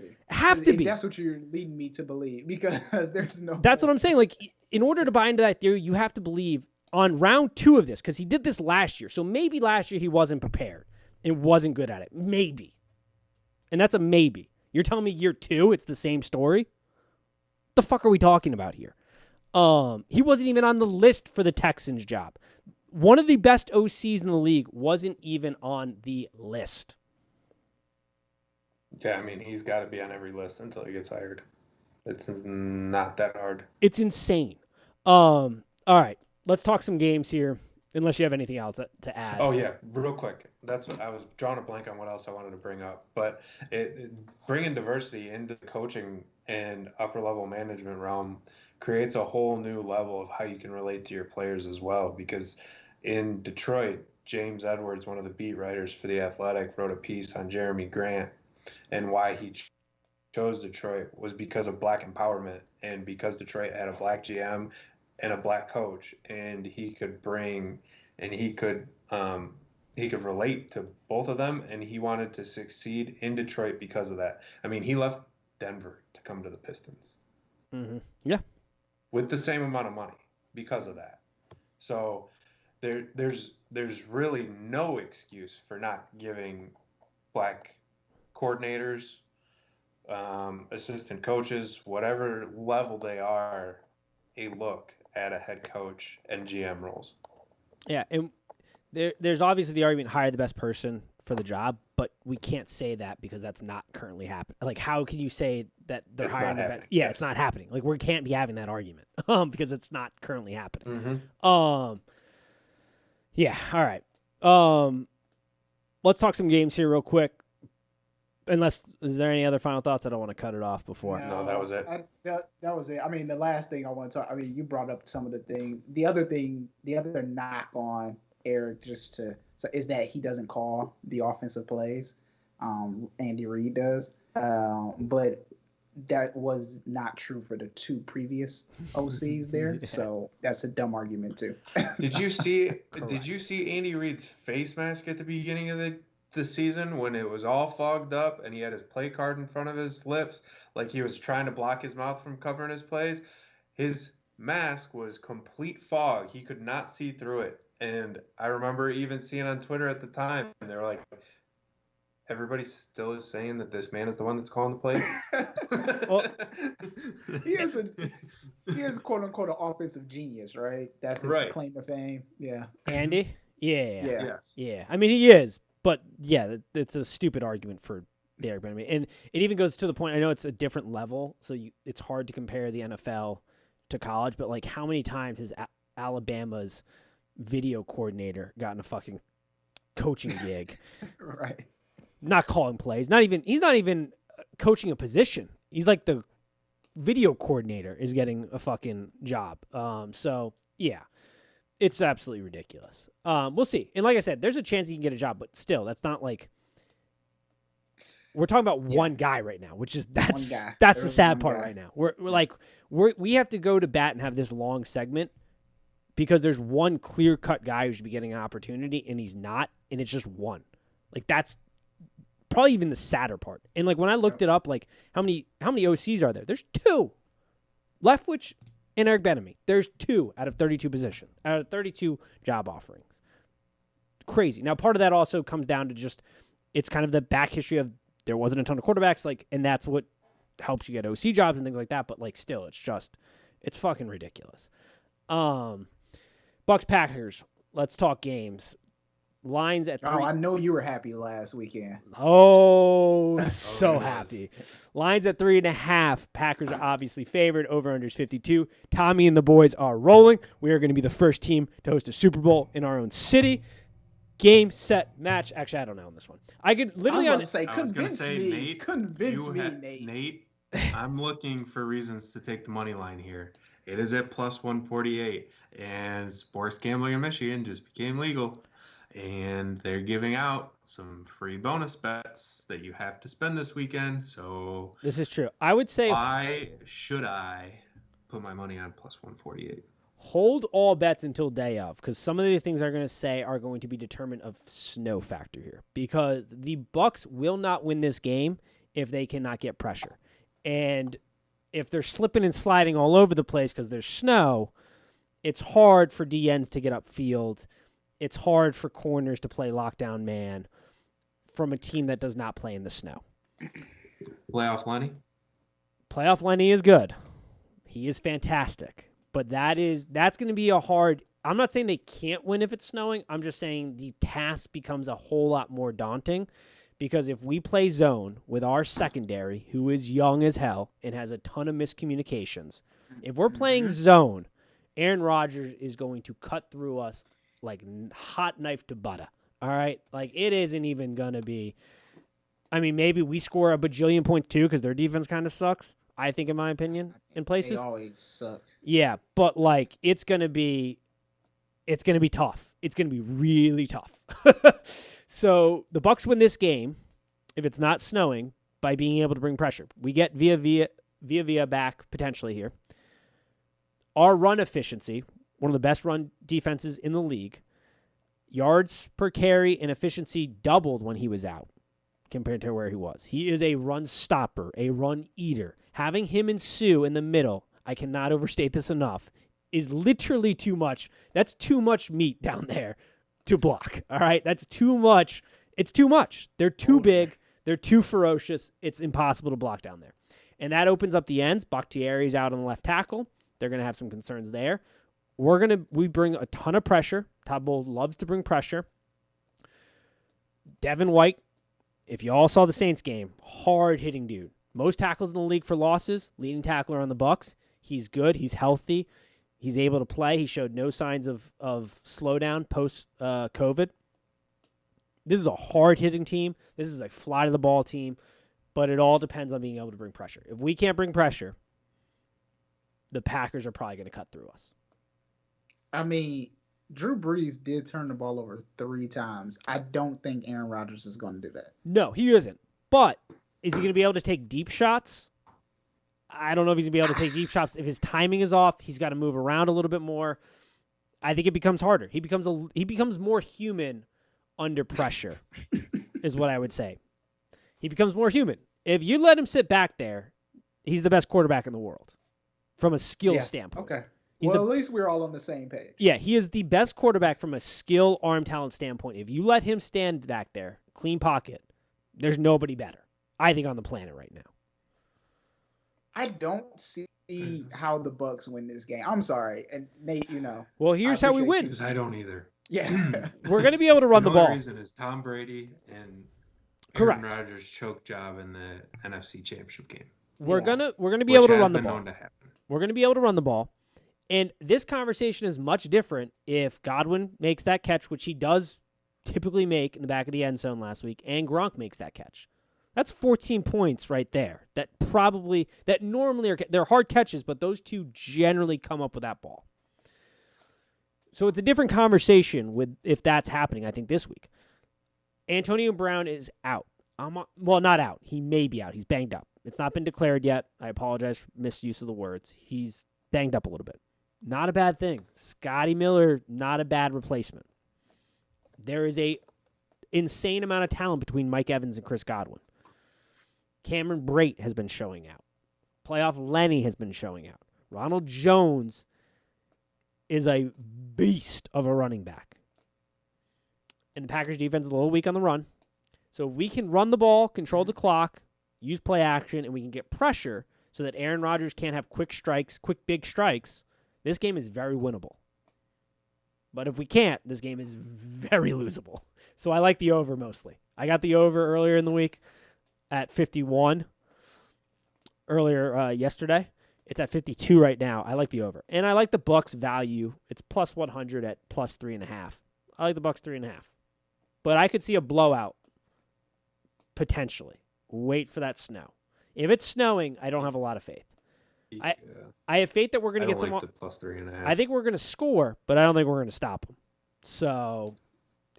be. That's what you're leading me to believe, because there's no. That's what I'm saying. Like, in order to buy into that theory, you have to believe on round 2 of this, because he did this last year. So maybe last year he wasn't prepared and wasn't good at it. Maybe. And that's a maybe. You're telling me year 2, it's the same story? What the fuck are we talking about here? He wasn't even on the list for the Texans job. One of the best OCs in the league wasn't even on the list. Yeah, I mean, he's got to be on every list until he gets hired. It's not that hard. It's insane. All right. let's talk some games here, unless you have anything else to add. Oh yeah, real quick. That's what I was drawing a blank on what else I wanted to bring up. But bringing diversity into the coaching and upper level management realm creates a whole new level of how you can relate to your players as well. Because in Detroit, James Edwards, one of the beat writers for The Athletic, wrote a piece on Jeremy Grant and why he chose Detroit was because of black empowerment and because Detroit had a black GM and a black coach, and he could bring and he could relate to both of them, and he wanted to succeed in Detroit because of that. I mean, he left Denver to come to the Pistons. Mm-hmm. Yeah. With the same amount of money because of that. So there's really no excuse for not giving black coordinators, assistant coaches, whatever level they are, a look at a head coach and GM roles. Yeah, and there's obviously the argument hire the best person for the job, but we can't say that because that's not currently happening. Like, how can you say that they're It's hiring not the best? happening. Yeah, Yes. it's not happening. Like, we can't be having that argument because it's not currently happening. Mm-hmm. Yeah, all right. Let's talk some games here real quick. Unless, is there any other final thoughts? I don't want to cut it off before. No, that was it. That was it. I mean, the last thing I want to talk. I mean, you brought up some of the thing. The other knock on Eric is that he doesn't call the offensive plays. Andy Reid does, but that was not true for the two previous OCs there. Yeah. So that's a dumb argument too. Did you see Correct. Andy Reid's face mask at the beginning of the season when it was all fogged up and he had his play card in front of his lips like he was trying to block his mouth from covering his plays? His mask was complete fog. He could not see through it. And I remember even seeing on Twitter at the time, and they were like, everybody still is saying that this man is the one that's calling the plays. Well, he is quote unquote an offensive genius, right? That's his Right. claim to fame. Yeah. Andy? Yeah. Yeah. Yes. Yeah. I mean, he is, but yeah, it's a stupid argument for the Eric Bieniemy. And it even goes to the point, I know it's a different level, so it's hard to compare the NFL to college, but like how many times has Alabama's video coordinator gotten a fucking coaching gig? Right. Not calling plays. He's not even coaching a position. He's like the video coordinator is getting a fucking job. So yeah, it's absolutely ridiculous. We'll see. And like I said, there's a chance he can get a job, but still, that's not like we're talking about one guy right now, which is that's guy. the There's sad one part guy. right now. We have to go to bat and have this long segment because there's one clear cut guy who should be getting an opportunity and he's not, and it's just one. Like that's probably even the sadder part. And like when I looked it up, like how many OCs are there? There's 2. Leftwich and Eric Bieniemy. There's 2 out of 32 positions, out of 32 job offerings. Crazy. Now part of that also comes down to just it's kind of the back history of there wasn't a ton of quarterbacks, like, and that's what helps you get OC jobs and things like that. But like still, it's fucking ridiculous. Bucks Packers. Let's talk games. Lines at 3. Oh, I know you were happy last weekend. Oh, so yes. happy. Lines at 3.5. Packers are obviously favored. Over-unders 52. Tommy and the boys are rolling. We are going to be the first team to host a Super Bowl in our own city. Game, set, match. Actually, I don't know on this one. I could literally I on was about to say, I was gonna convince say, me. Nate, Convince me, Nate. Nate, I'm looking for reasons to take the money line here. It is at plus 148, and sports gambling in Michigan just became legal, and they're giving out some free bonus bets that you have to spend this weekend. So this is true. I would say why should I put my money on plus 148? hold all bets until day of, because some of the things I'm going to say are going to be determined of snow factor here, because the Bucks will not win this game if they cannot get pressure. And if they're slipping and sliding all over the place because there's snow, it's hard for DNs to get upfield. It's hard for corners to play lockdown man from a team that does not play in the snow. Playoff Lenny? Playoff Lenny is good. He is fantastic. But that's going to be a hard – I'm not saying they can't win if it's snowing. I'm just saying the task becomes a whole lot more daunting because if we play zone with our secondary, who is young as hell and has a ton of miscommunications, if we're playing zone Aaron Rodgers is going to cut through us like hot knife to butter. All right? Like, it isn't even going to be. I mean, maybe we score a bajillion points too because their defense kind of sucks, I think, in my opinion, in places. They always suck. Yeah, but, like, it's going to be tough. It's going to be really tough. So the Bucs win this game, if it's not snowing, by being able to bring pressure. We get Villa back potentially here. Our run efficiency, one of the best run defenses in the league, yards per carry and efficiency doubled when he was out compared to where he was. He is a run stopper, a run eater. Having him and Sue in the middle, I cannot overstate this enough, is literally too much. That's too much meat down there to block. All right? That's too much. It's too much. They're too big. They're too ferocious. It's impossible to block down there. And that opens up the ends. Bakhtiari's out on the left tackle. They're going to have some concerns there. We bring a ton of pressure. Todd Bowles loves to bring pressure. Devin White, if you all saw the Saints game, hard-hitting dude. Most tackles in the league for losses, leading tackler on the Bucs. He's good. He's healthy. He's able to play. He showed no signs of slowdown post-COVID. This is a hard-hitting team. This is a fly-to-the-ball team. But it all depends on being able to bring pressure. If we can't bring pressure, the Packers are probably going to cut through us. I mean, Drew Brees did turn the ball over 3 times. I don't think Aaron Rodgers is going to do that. No, he isn't. But is he going to be able to take deep shots? I don't know if he's going to be able to take deep shots. If his timing is off, he's got to move around a little bit more. I think it becomes harder. He becomes more human under pressure, is what I would say. He becomes more human. If you let him sit back there, he's the best quarterback in the world from a skill standpoint. Okay. At least we're all on the same page. Yeah, he is the best quarterback from a skill, arm talent standpoint. If you let him stand back there, clean pocket, there's nobody better, I think, on the planet right now. I don't see how the Bucs win this game. I'm sorry. And Nate, you know. Well, here's how we win. Because I don't either. Yeah. We're going to be able to run the ball. The reason is Tom Brady and Correct. Aaron Rodgers' choke job in the NFC Championship game. We're gonna be able to run the ball. Known to happen. We're going to be able to run the ball. And this conversation is much different if Godwin makes that catch, which he does typically make in the back of the end zone last week, and Gronk makes that catch. That's 14 points right there. That normally they're hard catches, but those two generally come up with that ball. So it's a different conversation if that's happening, I think, this week. Antonio Brown is out. Not out. He may be out. He's banged up. It's not been declared yet. I apologize for misuse of the words. He's banged up a little bit. Not a bad thing. Scotty Miller, not a bad replacement. There is a insane amount of talent between Mike Evans and Chris Godwin. Cameron Brate has been showing out. Playoff Lenny has been showing out. Ronald Jones is a beast of a running back. And the Packers defense is a little weak on the run. So if we can run the ball, control the clock, use play action, and we can get pressure so that Aaron Rodgers can't have quick big strikes, this game is very winnable. But if we can't, this game is very losable. So I like the over mostly. I got the over earlier in the week at 51 yesterday. It's at 52 right now. I like the over. And I like the Bucs value. It's plus 100 at plus 3.5. I like the Bucs 3.5. But I could see a blowout potentially. Wait for that snow. If it's snowing, I don't have a lot of faith. Yeah. I have faith that we're going to get some. The plus 3.5. I think we're going to score, but I don't think we're going to stop them. So,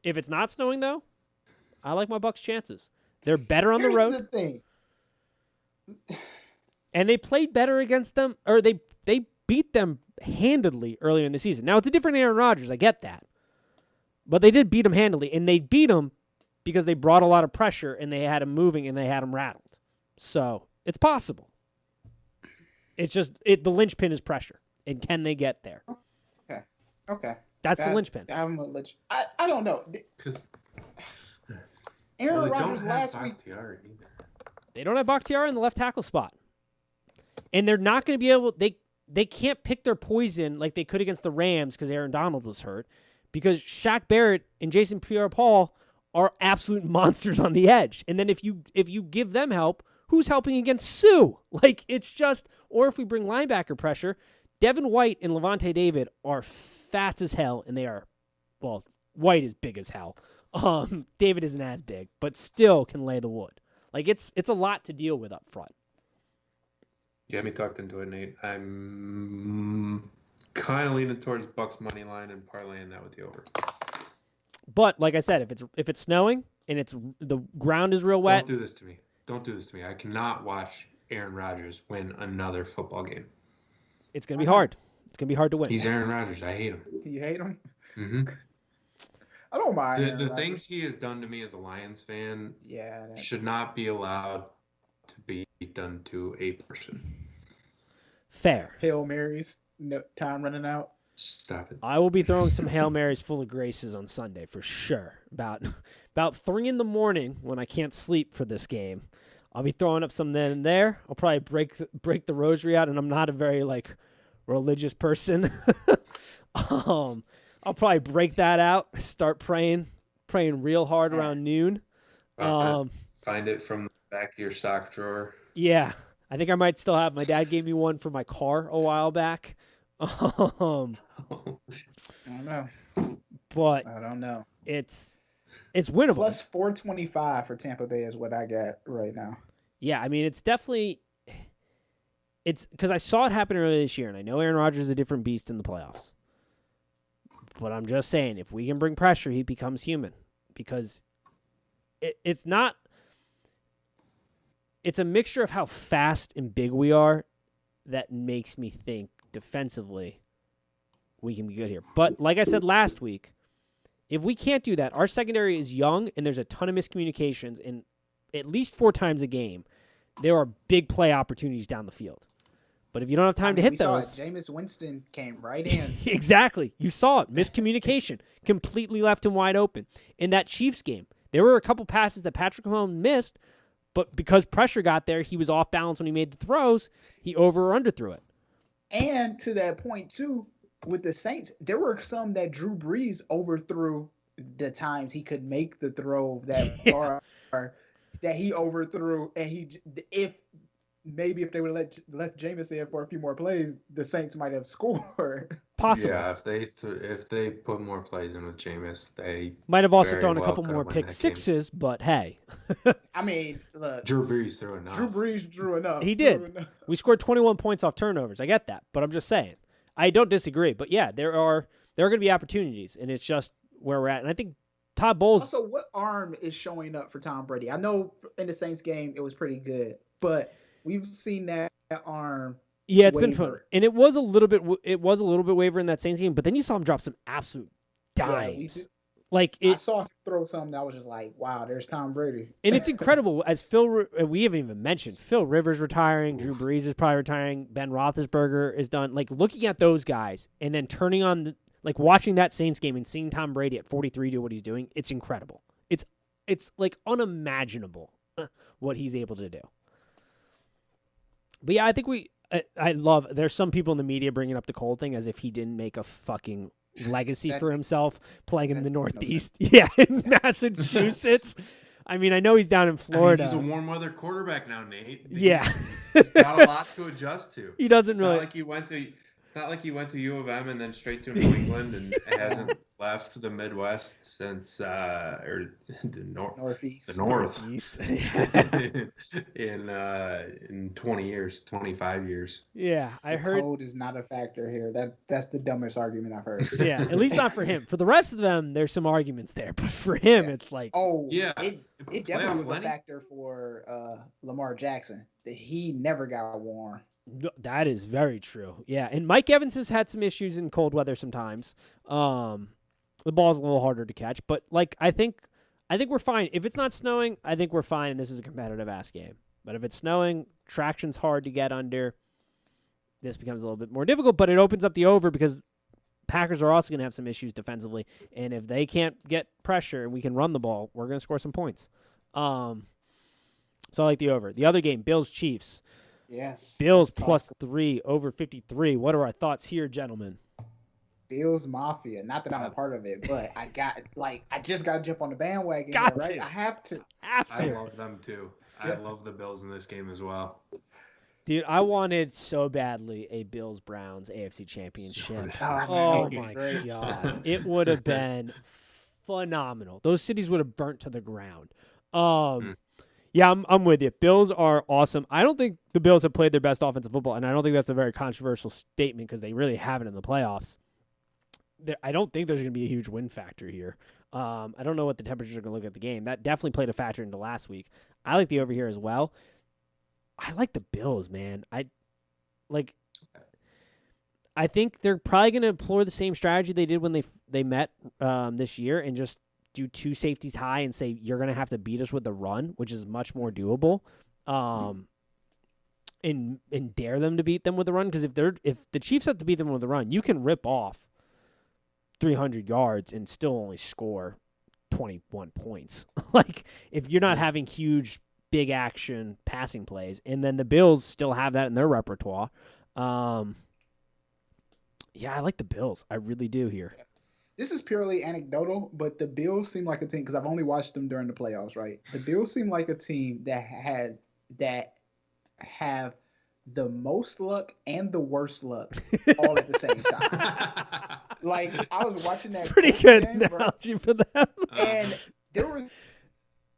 if it's not snowing though, I like my Bucs chances. They're better on the road. Here's the thing. And they played better against them, or they beat them handedly earlier in the season. Now, it's a different Aaron Rodgers. I get that. But they did beat them handily, and they beat them because they brought a lot of pressure, and they had him moving, and they had him rattled. So, it's possible. It's just the linchpin is pressure, and can they get there? Okay. That's the linchpin. I don't know. Because Aaron Rodgers last week. They don't have Bakhtiari in the left tackle spot. And they're not going to be able they can't pick their poison like they could against the Rams because Aaron Donald was hurt. Because Shaq Barrett and Jason Pierre-Paul are absolute monsters on the edge. And then if you give them help, who's helping against Sue? Like, it's just, or if we bring linebacker pressure, Devin White and Levante David are fast as hell, and they are, well, White is big as hell. David isn't as big, but still can lay the wood. Like, it's a lot to deal with up front. You got me talked into it, Nate. I'm kind of leaning towards Bucks money line and parlaying that with the over. But like I said, if it's snowing and the ground is real wet, Don't do this to me. Don't do this to me. I cannot watch Aaron Rodgers win another football game. it's gonna be hard. It's gonna be hard to win. He's Aaron Rodgers. I hate him. You hate him? Mm-hmm. I don't mind. The Aaron Rodgers. things he has done to me as a Lions fan Yeah. should not be allowed to be done to a person. Fair. Hail Marys. No time running out. Stop it. I will be throwing some Hail Marys full of graces on Sunday for sure. About 3 a.m. when I can't sleep for this game, I'll be throwing up some then and there. I'll probably break the rosary out, and I'm not a very religious person. I'll probably break that out. Start praying real hard around noon. Find it from the back of your sock drawer. Yeah, I think I might still have. My dad gave me one for my car a while back. I don't know. But I don't know. it's winnable. Plus 425 for Tampa Bay is what I got right now. Yeah, I mean, it's definitely because I saw it happen earlier this year, and I know Aaron Rodgers is a different beast in the playoffs. But I'm just saying, if we can bring pressure, he becomes human. Because it's not. It's a mixture of how fast and big we are that makes me think defensively we can be good here. But like I said last week, if we can't do that, our secondary is young and there's a ton of miscommunications, and at least 4 times a game, there are big play opportunities down the field. But if you don't have time to hit those... Jameis Winston came right in. Exactly. You saw it. Miscommunication. Completely left him wide open. In that Chiefs game, there were a couple passes that Patrick Mahomes missed, but because pressure got there, he was off balance when he made the throws. He over or underthrew it. And to that point, too, with the Saints, there were some that Drew Brees overthrew the times he could make the throw that far that he overthrew. And if they would have left Jameis in for a few more plays, the Saints might have scored. Possibly. Yeah, if they put more plays in with Jameis, they might have also very thrown a well couple could more win pick that sixes, but hey. I mean, look. Drew Brees threw enough. Drew Brees drew enough. He did. We scored 21 points off turnovers. I get that, but I'm just saying. I don't disagree. But yeah, there are going to be opportunities, and it's just where we're at. And I think Todd Bowles. Also, what arm is showing up for Tom Brady? I know in the Saints game it was pretty good, but we've seen that arm. Yeah, it's waver. been fun, and it was a little bit waver in that Saints game. But then you saw him drop some absolute dimes. I saw him throw something that was just like, wow, there's Tom Brady. And it's incredible. As we haven't even mentioned, Phil Rivers retiring, Drew Brees is probably retiring, Ben Roethlisberger is done. Like, looking at those guys and then turning on, watching that Saints game and seeing Tom Brady at 43 do what he's doing, it's incredible. It's unimaginable what he's able to do. But yeah, I think there's some people in the media bringing up the Cole thing as if he didn't make a fucking legacy for himself playing in the Northeast. Yeah, in Massachusetts. I mean, I know he's down in Florida. He's a warm weather quarterback now, Nate. Yeah. He's got a lot to adjust to. He doesn't It's really. not like he went to U of M and then straight to New England and hasn't left the Midwest since or the Northeast. The North. Northeast. in 20 years, 25 years. Yeah, I heard. Code is not a factor here. That's the dumbest argument I've heard. Yeah, at least not for him. For the rest of them, there's some arguments there, but for him, it's like. Oh, yeah. It definitely was a factor for Lamar Jackson that he never got warm. That is very true. Yeah, and Mike Evans has had some issues in cold weather sometimes. The ball's a little harder to catch, but I think we're fine. If it's not snowing, I think we're fine, and this is a competitive ass game. But if it's snowing, traction's hard to get under. This becomes a little bit more difficult, but it opens up the over because Packers are also going to have some issues defensively, and if they can't get pressure and we can run the ball, we're going to score some points. So I like the over. The other game, Bills-Chiefs. Yes. Bills +3, over 53. What are our thoughts here, gentlemen? Bills Mafia. Not that I'm a part of it, but I just got to jump on the bandwagon. Got right? to. I have to. I love them too. I love the Bills in this game as well. Dude, I wanted so badly a Bills Browns AFC Championship. did I. Oh man, my great. god, it would have been phenomenal. Those cities would have burnt to the ground. Mm. Yeah, I'm with you. Bills are awesome. I don't think the Bills have played their best offensive football, and I don't think that's a very controversial statement because they really haven't in the playoffs. I don't think there's going to be a huge win factor here. I don't know what the temperatures are going to look at the game. That definitely played a factor into last week. I like the over here as well. I like the Bills, man. I think they're probably going to employ the same strategy they did when they met this year and just do two safeties high and say you're going to have to beat us with the run, which is much more doable. And dare them to beat them with the run, because if the Chiefs have to beat them with the run, you can rip off 300 yards and still only score 21 points. Like, if you're not having huge, big action passing plays, and then the Bills still have that in their repertoire. Yeah, I like the Bills. I really do here. This is purely anecdotal, but the Bills seem like a team, because I've only watched them during the playoffs, right? The Bills seem like a team that have the most luck and the worst luck all at the same time. Like, I was watching that. It's pretty Colts good game, bro, analogy for them. and there were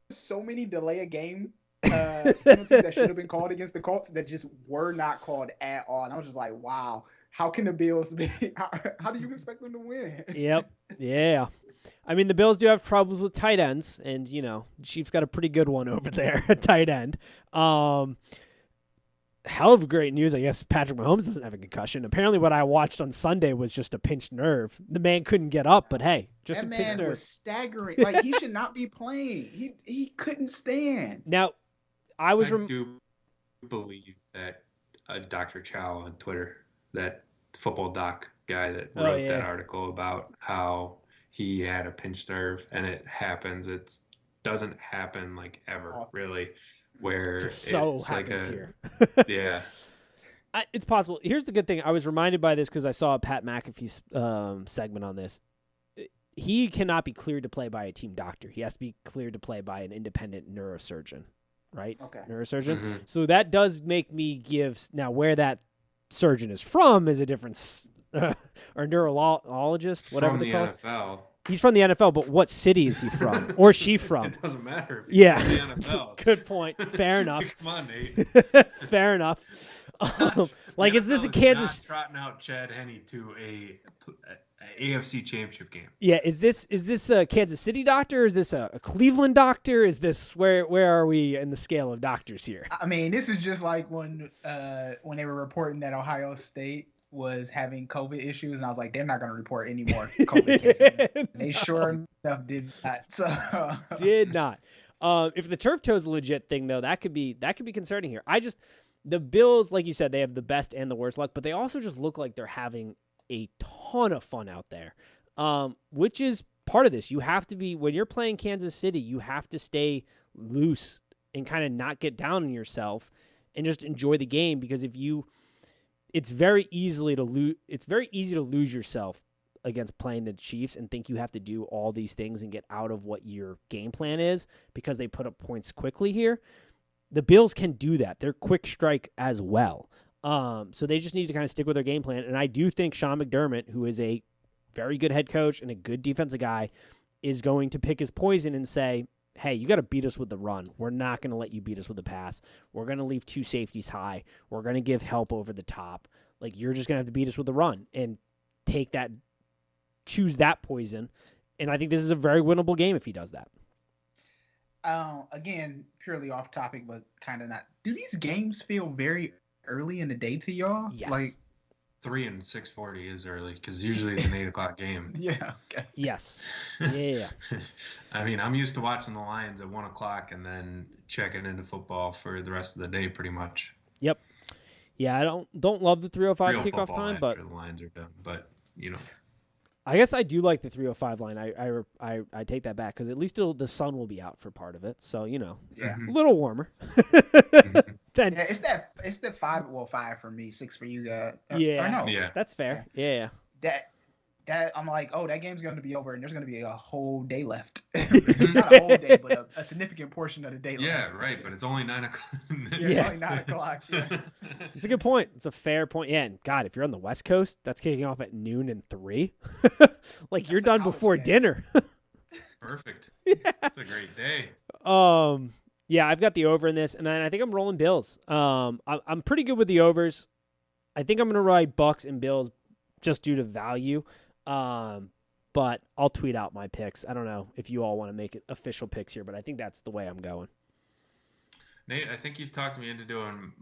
so many delay of game penalties that should have been called against the Colts that just were not called at all. And I was just like, wow, how can the Bills be? How do you expect them to win? Yep. Yeah. I mean, the Bills do have troubles with tight ends, and, Chiefs got a pretty good one over there at tight end. Hell of great news. I guess Patrick Mahomes doesn't have a concussion. Apparently what I watched on Sunday was just a pinched nerve. The man couldn't get up, but hey, just that a pinched man nerve. was staggering. Like, he should not be playing. He couldn't stand. Now, I do believe that Dr. Chow on Twitter, that football doc guy that wrote that article about how he had a pinched nerve, and it happens. It doesn't happen like ever, really, where just so it's happens like here. Yeah. It's possible. Here's the good thing. I was reminded by this because I saw a Pat McAfee segment on this. He cannot be cleared to play by a team doctor. He has to be cleared to play by an independent neurosurgeon, right? Okay. Neurosurgeon. Mm-hmm. So that does make me now where that surgeon is from is a different or neurologist, whatever they call it. From the NFL. He's from the NFL, but what city is he from? Or she from? It doesn't matter. Yeah. From the NFL. Good point. Fair enough. Come on, Nate. Fair enough. Is this a Kansas? Not trotting out Chad Henne to a AFC Championship game. Yeah, is this a Kansas City doctor? Or is this a Cleveland doctor? Is this where are we in the scale of doctors here? I mean, this is just like when they were reporting that Ohio State was having COVID issues, and I was like, they're not going to report any more COVID cases. They sure enough did not. So. Did not. If the turf toe is a legit thing, though, that could be concerning here. The Bills, like you said, they have the best and the worst luck, but they also just look like they're having a ton of fun out there, which is part of this. You have to be, when you're playing Kansas City, you have to stay loose and kind of not get down on yourself and just enjoy the game, because it's very easy to lose yourself against playing the Chiefs and think you have to do all these things and get out of what your game plan is because they put up points quickly here. The Bills can do that. They're quick strike as well. So they just need to kind of stick with their game plan. And I do think Sean McDermott, who is a very good head coach and a good defensive guy, is going to pick his poison and say, hey, you got to beat us with the run. We're not going to let you beat us with the pass. We're going to leave two safeties high. We're going to give help over the top. Like, you're just going to have to beat us with the run and choose that poison. And I think this is a very winnable game if he does that. Again, purely off topic, but kind of not. Do these games feel very early in the day to y'all? Yes. Like 3 and 6:40 is early because usually it's an 8:00 game. Yeah. Okay. Yes. Yeah. I mean, I'm used to watching the Lions at 1:00 and then checking into football for the rest of the day, pretty much. Yep. Yeah, I don't love the 3:05 Real kickoff football time, but after the Lions are done. But I guess I do like the 3:05 line. I take that back because at least the sun will be out for part of it, so Yeah. a little warmer. Then Yeah, it's the 5 for me, 6 for you guys. Yeah. Or no. Yeah. that's fair. Yeah. that I'm like, oh, that game's going to be over, and there's going to be a whole day left. Not a whole day, but a significant portion of the day left. Yeah, right. But it's only 9 o'clock. It's only 9 o'clock. Yeah. It's a good point. It's a fair point. Yeah, and God, if you're on the West Coast, that's kicking off at noon and 3. Like you're done before dinner. Perfect. Yeah. It's a great day. Yeah, I've got the over in this, and then I think I'm rolling Bills. I'm pretty good with the overs. I think I'm going to ride Bucks and Bills just due to value. But I'll tweet out my picks. I don't know if you all want to make it official picks here, but I think that's the way I'm going. Nate, I think you've talked me into doing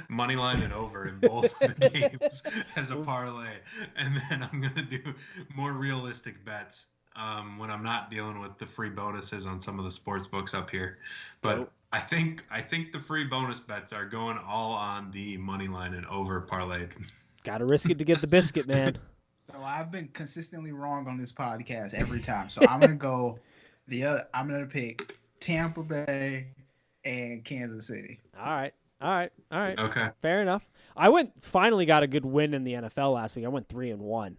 money line and over in both the games as a parlay, and then I'm going to do more realistic bets when I'm not dealing with the free bonuses on some of the sports books up here. But I think the free bonus bets are going all on the money line and over parlayed. Got to risk it to get the biscuit, man. So I've been consistently wrong on this podcast every time. So I'm gonna go I'm gonna pick Tampa Bay and Kansas City. All right. Okay. Fair enough. I finally got a good win in the NFL last week. I went 3-1.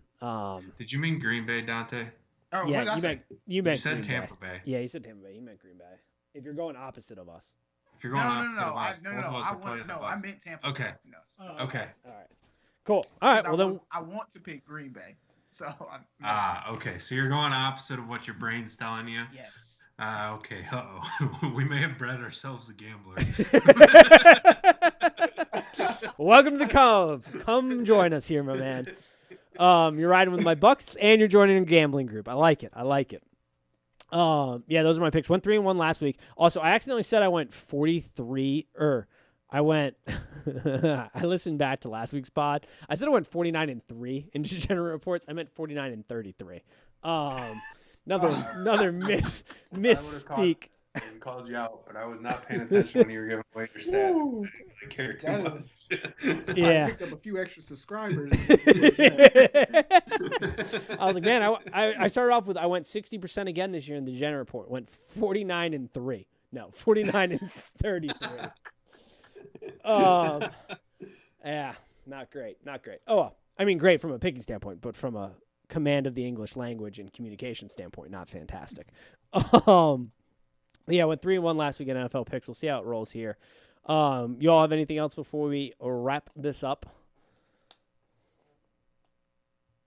Did you mean Green Bay, Dante? Oh, yeah, what did I say? you meant said Green Tampa Bay. Yeah, you said Tampa Bay. You meant Green Bay. If you're going opposite of us. If you're going opposite of us, no. both of us are playing the Bucks. I meant Tampa Bay. Okay. No. Okay. All right. Cool. All right. Well, then I want to pick Green Bay. So okay. So you're going opposite of what your brain's telling you. Yes. Okay. Uh-oh. We may have bred ourselves a gambler. welcome to the club. Come join us here, my man. You're riding with my Bucks, and you're joining a gambling group. I like it. Yeah, those are my picks. Went 3-1 last week. Also, I accidentally said I went 43. I listened back to last week's pod. I said I went 49-3 in Degenerate Reports. I meant 49-33. Another misspeak. I called you out, but I was not paying attention when you were giving away your stats. I didn't really care too much. Yeah. I picked up a few extra subscribers. I was like, man, I started off with I went 60% again this year in the Degenerate Report. Went 49-3. No, 49-33. Yeah, not great. Oh, well, I mean, great from a picking standpoint, but from a command of the English language and communication standpoint, not fantastic. Yeah, went 3-1 last week in NFL picks. We'll see how it rolls here. You all have anything else before we wrap this up?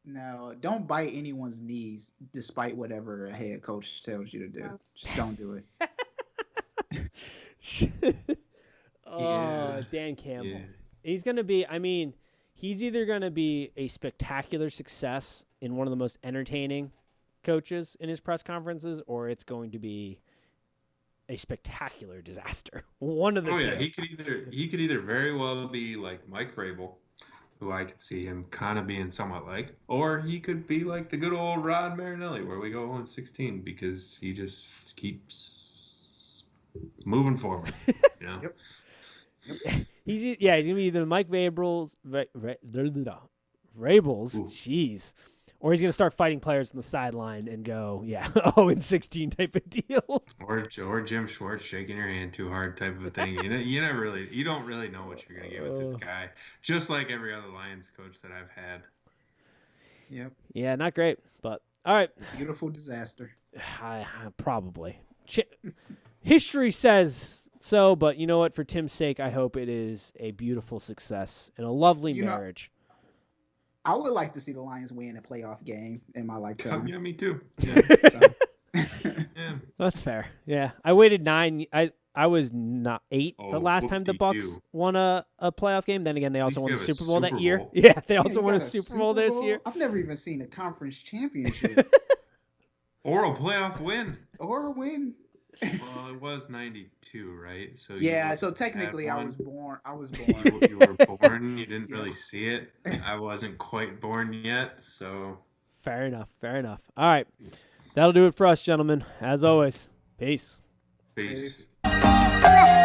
No, don't bite anyone's knees despite whatever a head coach tells you to do. Just don't do it. Dan Campbell. Yeah. He's going to be, he's either going to be a spectacular success in one of the most entertaining coaches in his press conferences, or it's going to be a spectacular disaster. One of the two. Yeah, he could either very well be like Mike Vrabel, who I could see him kind of being somewhat like, or he could be like the good old Rod Marinelli, where we go 0-16 because he just keeps moving forward. You know? Yep. He's gonna be either Mike Vrabel's, jeez, or he's gonna start fighting players on the sideline and go, 0-16 type of deal. Or Jim Schwartz shaking your hand too hard type of a thing. You don't really know what you're gonna get with this guy. Just like every other Lions coach that I've had. Yep. Yeah, not great, but all right. Beautiful disaster. I probably. History says so, but you know what? For Tim's sake, I hope it is a beautiful success and a lovely marriage. I would like to see the Lions win a playoff game in my lifetime. Yeah, me too. Yeah, Yeah. That's fair. Yeah, I waited 9. I was not 8 the last time the Bucks won a playoff game. Then again, they also won the Super Bowl that year. Yeah, they also won a Super Bowl this year. I've never even seen a conference championship Or a playoff win. or a win. Well, it was 92, right? So yeah, so technically I was born. You were born. You didn't really see it. I wasn't quite born yet, so. Fair enough. All right. That'll do it for us, gentlemen. As always, peace. Peace. Peace.